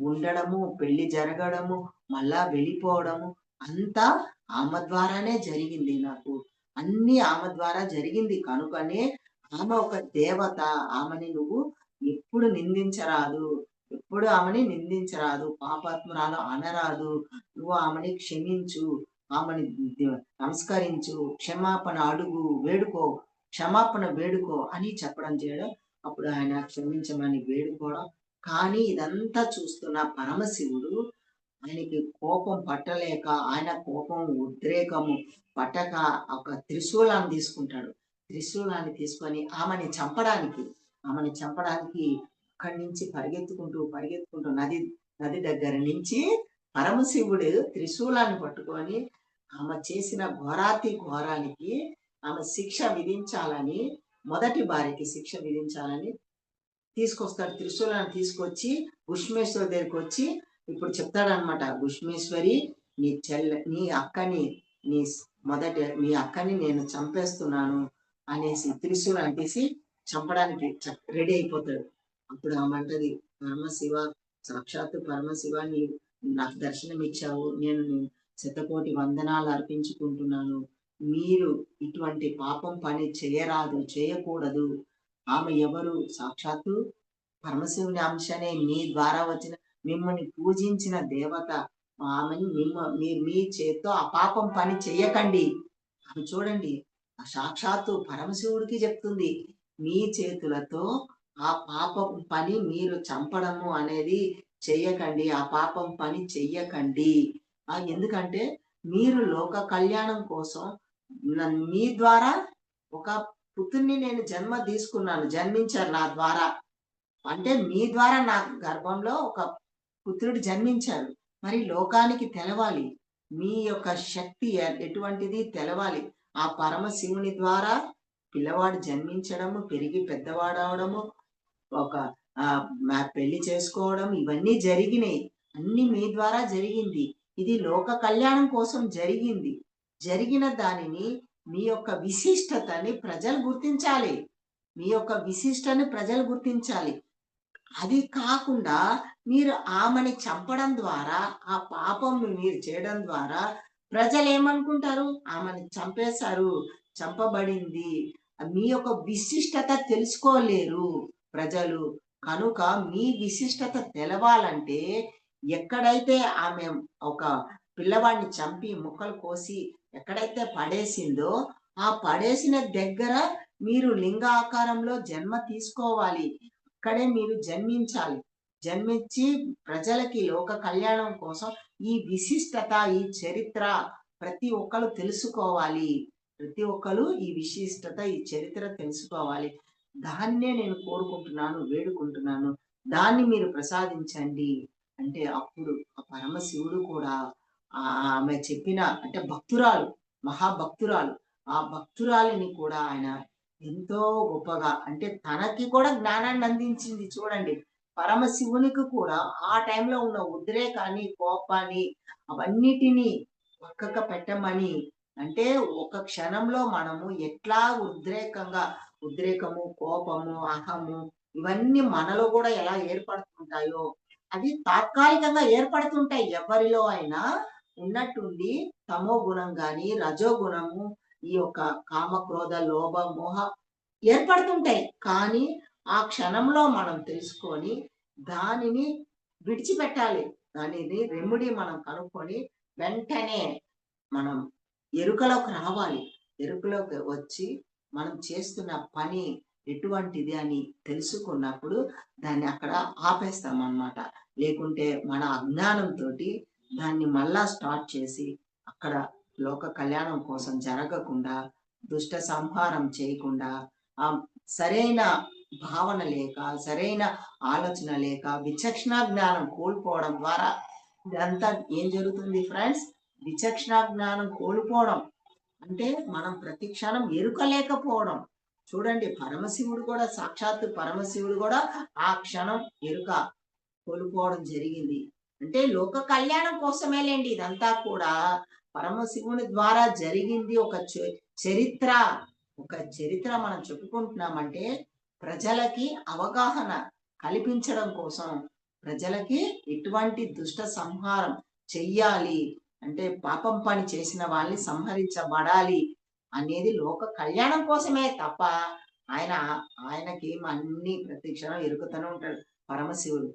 ఉండడము, పెళ్లి జరగడము, మళ్ళా వెళ్ళిపోవడము అంతా ఆమె ద్వారానే జరిగింది నాకు. అన్నీ ఆమె ద్వారా జరిగింది కనుకనే ఆమె ఒక దేవత. ఆమెని నువ్వు ఎప్పుడు నిందించరాదు. ఎప్పుడు ఆమెని నిందించరాదు. పాపాత్మురాలు అనరాదు. నువ్వు ఆమెని క్షమించు. ఆమెని నమస్కరించు. క్షమాపణ అడుగు. క్షమాపణ వేడుకో" అని చెప్పడం చేయడం. అప్పుడు ఆయన క్షమించమని వేడుకోవడం. కానీ ఇదంతా చూస్తున్న పరమశివుడు, ఆయనకి కోపం పట్టలేక, ఆయన కోపం ఉద్రేకము పట్టక ఒక త్రిశూలాన్ని తీసుకుంటాడు. త్రిశూలాన్ని తీసుకొని ఆమెని చంపడానికి అక్కడి నుంచి పరిగెత్తుకుంటూ నది దగ్గర నుంచి పరమశివుడు త్రిశూలాన్ని పట్టుకొని ఆమె చేసిన ఘోరానికి ఆమె శిక్ష విధించాలని, మొదటి భార్యకి శిక్ష విధించాలని తీసుకొస్తాడు. త్రిశూలాన్ని తీసుకొచ్చి భుష్మేశ్వరి దగ్గరికి వచ్చి ఇప్పుడు చెప్తాడనమాట. "భుష్మేశ్వరి, నీ అక్కని మీ అక్కని నేను చంపేస్తున్నాను" అనేసి త్రిశూలాన్ని తీసి చంపడానికి రెడీ అయిపోతాడు. అప్పుడు ఆమంటది, "పరమశివ, సాక్షాత్తు పరమశివ, నీవు నాకు దర్శనమిచ్చావు. నేను శతకోటి వందనాలు అర్పించుకుంటున్నాను. మీరు ఇటువంటి పాపం పని చేయకూడదు. ఆమె ఎవరు? సాక్షాత్తు పరమశివుని అంశనే. మీ ద్వారా వచ్చిన, మిమ్మల్ని పూజించిన దేవత. ఆమెని మీ చేత్తో ఆ పాపం పని చెయ్యకండి." ఆమె చూడండి, ఆ సాక్షాత్తు పరమశివుడికి చెప్తుంది, "మీ చేతులతో ఆ పాపం పని మీరు చంపడము అనేది చెయ్యకండి. ఆ పాపం పని చెయ్యకండి. ఎందుకంటే మీరు లోక కళ్యాణం కోసం మీ ద్వారా ఒక పుత్రుడిని నేను జన్మించారు నా ద్వారా. అంటే మీ ద్వారా నా గర్భంలో ఒక పుత్రుడు జన్మించారు. మరి లోకానికి తెలవాలి. మీ యొక్క శక్తి ఎటువంటిది తెలవాలి. ఆ పరమశివుని ద్వారా పిల్లవాడు జన్మించడము, పెరిగి పెద్దవాడవడము, ఒక పెళ్లి చేసుకోవడం, ఇవన్నీ జరిగినాయి. అన్నీ మీ ద్వారా జరిగింది. ఇది లోక కళ్యాణం కోసం జరిగింది. జరిగిన దానిని మీ యొక్క విశిష్టతని ప్రజలు గుర్తించాలి. అది కాకుండా మీరు ఆమెని చంపడం ద్వారా, ఆ పాపం మీరు చేయడం ద్వారా ప్రజలేమనుకుంటారు? ఆమెని చంపేశారు, చంపబడింది. మీ యొక్క విశిష్టత తెలుసుకోలేరు ప్రజలు. కనుక మీ విశిష్టత తెలవాలంటే, ఎక్కడైతే ఆమె ఒక పిల్లవాడిని చంపి ముక్కలు కోసి ఎక్కడైతే పడేసిందో, ఆ పడేసిన దగ్గర మీరు లింగాకారంలో జన్మ తీసుకోవాలి. అక్కడే మీరు జన్మించాలి. జన్మించి ప్రజలకి లోక కళ్యాణం కోసం ఈ విశిష్టత, ఈ చరిత్ర ప్రతి ఒక్కరు తెలుసుకోవాలి. ప్రతి ఒక్కరు ఈ విశిష్టత, ఈ చరిత్ర తెలుసుకోవాలి. దాన్నే నేను కోరుకుంటున్నాను, వేడుకుంటున్నాను. దాన్ని మీరు ప్రసాదించండి అంటే, అప్పుడు ఆ పరమశివుడు కూడా ఆమె చెప్పిన, అంటే భక్తురాలు, మహాభక్తురాలు. ఆ భక్తురాలిని కూడా ఆయన ఎంతో గొప్పగా, అంటే తనకి కూడా జ్ఞానాన్ని అందించింది చూడండి. పరమశివునికి కూడా ఆ టైంలో ఉన్న ఉద్రేకాన్ని, కోపాన్ని, అవన్నిటినీ పక్కకు పెట్టమని, అంటే ఒక క్షణంలో మనము ఎట్లా ఉద్రేకము, కోపము, అహము, ఇవన్నీ మనలో కూడా ఎలా ఏర్పడుతుంటాయో, అవి తాత్కాలికంగా ఏర్పడుతుంటాయి. ఎవరిలో అయినా ఉన్నట్టుండి తమో గుణం గాని, రజో గుణము, ఈ యొక్క కామ, క్రోధ, లోభ, మోహ ఏర్పడుతుంటాయి. కానీ ఆ క్షణంలో మనం తెలుసుకొని దానిని విడిచిపెట్టాలి. దానిని రెమెడీ మనం కనుక్కొని వెంటనే మనం ఎరుకలోకి రావాలి. ఎరుకలోకి వచ్చి మనం చేస్తున్న పని ఎటువంటిది అని తెలుసుకున్నప్పుడు దాన్ని అక్కడ ఆపేస్తామనమాట. లేకుంటే మన అజ్ఞానంతోటి దాన్ని మళ్ళా స్టార్ట్ చేసి అక్కడ లోక కళ్యాణం కోసం జరగకుండా, దుష్ట సంహారం చేయకుండా, సరైన భావన లేక, సరైన ఆలోచన లేక, విచక్షణ జ్ఞానం కోల్పోవడం ద్వారా ఇదంతా ఏం జరుగుతుంది ఫ్రెండ్స్? విచక్షణ జ్ఞానం కోల్పోవడం అంటే మనం ప్రతి క్షణం ఎరుక లేకపోవడం. చూడండి పరమశివుడు కూడా సాక్షాత్తు పరమశివుడు కూడా ఆ క్షణం ఎరుక కోల్పోవడం జరిగింది. అంటే లోక కళ్యాణం కోసమేలెండి ఇదంతా కూడా. పరమశివుని ద్వారా జరిగింది ఒక చరిత్ర. ఒక చరిత్ర మనం చెప్పుకుంటున్నామంటే ప్రజలకి అవగాహన కల్పించడం కోసం, ప్రజలకి ఎటువంటి దుష్ట సంహారం చెయ్యాలి అంటే పాపం పని చేసిన వాళ్ళని సంహరించబడాలి అనేది లోక కళ్యాణం కోసమే తప్ప ఆయన ఆయనకేం అన్ని ప్రతి క్షణం ఎరుకుతూనే ఉంటాడు పరమశివుడు.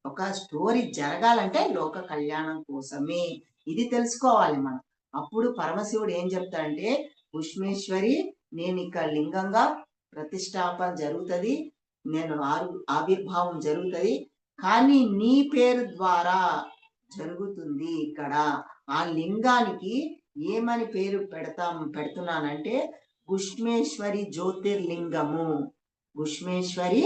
ఒక స్టోరీ జరగాలంటే లోక కళ్యాణం కోసమే. ఇది తెలుసుకోవాలి మనం. అప్పుడు పరమశివుడు ఏం చెప్తాడంటే, భుష్మేశ్వరి నేను ఇక్కడ లింగంగా ప్రతిష్టాపన జరుగుతది. నేను ఆవిర్భావం జరుగుతది. కానీ నీ పేరు ద్వారా జరుగుతుంది ఇక్కడ. ఆ లింగానికి ఏమని పేరు పెడుతున్నానంటే భుష్మేశ్వరి జ్యోతిర్లింగము. భుష్మేశ్వరి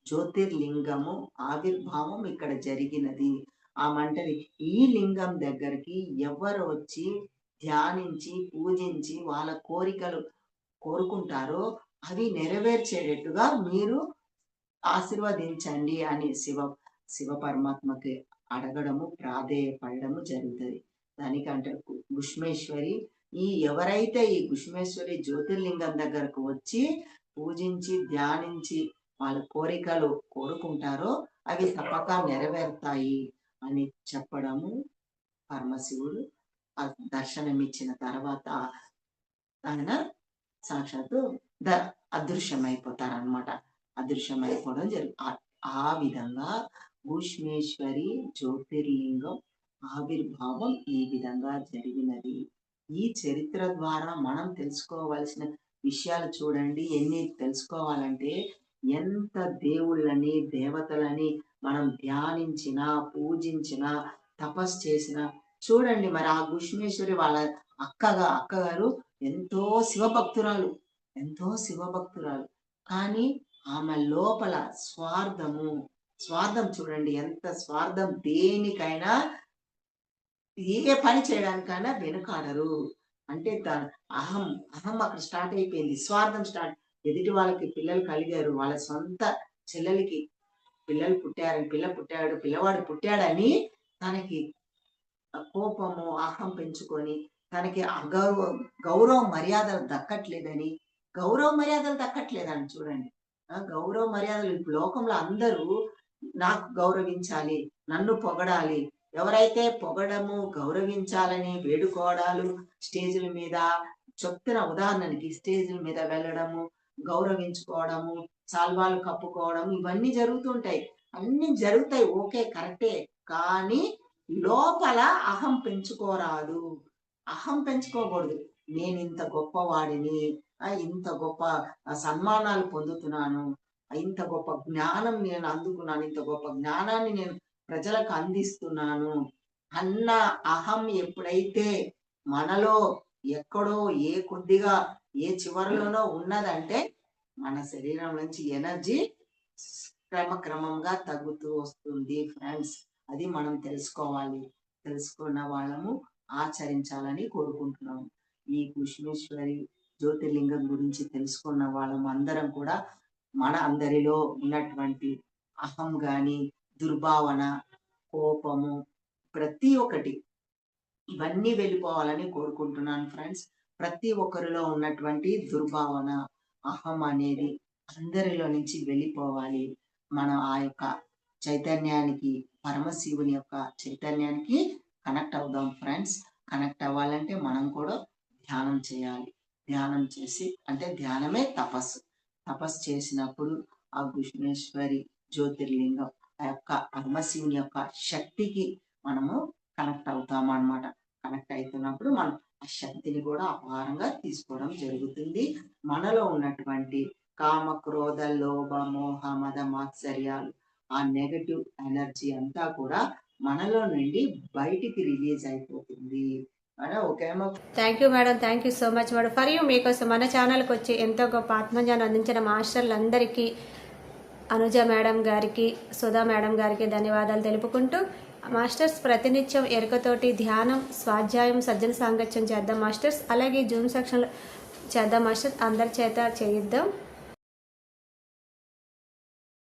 జ్యోతిర్లింగము ఆవిర్భావం ఇక్కడ జరిగినది. ఆ మంటది ఈ లింగం దగ్గరికి ఎవరు వచ్చి ధ్యానించి పూజించి వాళ్ళ కోరికలు కోరుకుంటారో అవి నెరవేర్చేటట్టుగా మీరు ఆశీర్వదించండి అని శివ పరమాత్మకి అడగడము ప్రాధేయపడము జరుగుతుంది. దానికంటే భుష్మేశ్వరి ఎవరైతే ఈ భుష్మేశ్వరి జ్యోతిర్లింగం దగ్గరకు వచ్చి పూజించి ధ్యానించి వాళ్ళ కోరికలు కోరుకుంటారో అవి తప్పక నెరవేరుతాయి అని చెప్పడము పరమశివుడు దర్శనమిచ్చిన తర్వాత ఆయన సాక్షాత్తు అదృశ్యమైపోతారనమాట. అదృశ్యమైపోవడం ఆ విధంగా భూష్మేశ్వరి జ్యోతిర్లింగం ఆవిర్భావం ఈ విధంగా జరిగినది. ఈ చరిత్ర ద్వారా మనం తెలుసుకోవాల్సిన విషయాలు చూడండి ఎన్ని తెలుసుకోవాలంటే ఎంత దేవుళ్ళని దేవతలని మనం ధ్యానించినా పూజించినా తపస్సు చేసినా చూడండి మరి ఆ భూష్మేశ్వరి వాళ్ళ అక్కగారు ఎంతో శివభక్తురాలు కానీ ఆమె లోపల స్వార్థం చూడండి ఎంత స్వార్థం. దేనికైనా ఏ పని చేయడానికైనా వెనుకాడరు. అంటే అహం అక్కడ స్టార్ట్ అయిపోయింది. స్వార్థం స్టార్ట్. ఎదుటి వాళ్ళకి పిల్లలు కలిగారు, వాళ్ళ సొంత చెల్లెలకి పిల్లవాడు పుట్టాడని తనకి కోపము అహం పెంచుకొని తనకి గౌరవ మర్యాదలు దక్కట్లేదని చూడండి. గౌరవ మర్యాదలు లోకంలో అందరూ నాకు గౌరవించాలి, నన్ను పొగడాలి. ఎవరైతే పొగడము గౌరవించాలని వేడుకోవడాలు స్టేజుల మీద చెప్తున్న ఉదాహరణకి స్టేజుల మీద వెళ్ళడము, గౌరవించుకోవడము, సాల్వాలు కప్పుకోవడం ఇవన్నీ జరుగుతుంటాయి. అన్ని జరుగుతాయి, ఓకే కరెక్టే. కానీ లోపల అహం పెంచుకోరాదు. అహం పెంచుకోకూడదు. నేను ఇంత గొప్పవాడిని, ఇంత గొప్ప సన్మానాలు పొందుతున్నాను, ఇంత గొప్ప జ్ఞానం నేను అందుకున్నాను, ఇంత గొప్ప జ్ఞానాన్ని నేను ప్రజలకు అందిస్తున్నాను అన్న అహం ఎప్పుడైతే మనలో ఎక్కడో ఏ కొద్దిగా ఏ చివరిలోనో ఉన్నదంటే మన శరీరం నుంచి ఎనర్జీ క్రమక్రమంగా తగ్గుతూ వస్తుంది ఫ్రెండ్స్. అది మనం తెలుసుకోవాలి. తెలుసుకున్న వాళ్ళము ఆచరించాలని కోరుకుంటున్నాము. ఈ భుష్మేశ్వరి జ్యోతిర్లింగం గురించి తెలుసుకున్న వాళ్ళం అందరం కూడా మన అందరిలో ఉన్నటువంటి అహం గాని దుర్భావన కోపము ప్రతి ఒక్కటి ఇవన్నీ వెళ్ళిపోవాలని కోరుకుంటున్నాను ఫ్రెండ్స్. ప్రతి ఒక్కరిలో ఉన్నటువంటి దుర్భావన అహం అనేది అందరిలో నుంచి వెళ్ళిపోవాలి. మనం ఆ యొక్క చైతన్యానికి పరమశివుని యొక్క చైతన్యానికి కనెక్ట్ అవుదాం ఫ్రెండ్స్. కనెక్ట్ అవ్వాలంటే మనం కూడా ధ్యానం చేయాలి. ధ్యానం చేసి అంటే ధ్యానమే తపస్సు చేసినప్పుడు ఆ భుష్మేశ్వరి జ్యోతిర్లింగం ఆ యొక్క పరమశివుని యొక్క శక్తికి మనము కనెక్ట్ అవుతాము అన్నమాట. కనెక్ట్ అవుతున్నప్పుడు మనం ఆ శక్తిని కూడా అపారంగా తీసుకోవడం జరుగుతుంది. మనలో ఉన్నటువంటి కామ, క్రోధ, లోభ, మోహ, మద, మాత్సర్యాలు, ఆ నెగటివ్ ఎనర్జీ అంతా కూడా మనలో నుండి బయటికి రిలీజ్ అయిపోతుంది. ఒకేమో thank you madam, thank you so much madam. For you మీకోసం మన ఛానల్కి వచ్చి ఎంతో గొప్ప ఆత్మజ్ఞానం అందించిన మాస్టర్లందరికీ, అనుజ మేడం గారికి, సుధా మేడం గారికి ధన్యవాదాలు తెలుపుకుంటూ, మాస్టర్స్ ప్రతినిత్యం ఎరుకతోటి ధ్యానం, స్వాధ్యాయం, సజ్జన సాంగత్యం చేద్దాం మాస్టర్స్. అలాగే జూమ్ సెక్షన్లో చేద్దాం మాస్టర్స్, అందరి చేత చేయిద్దాం.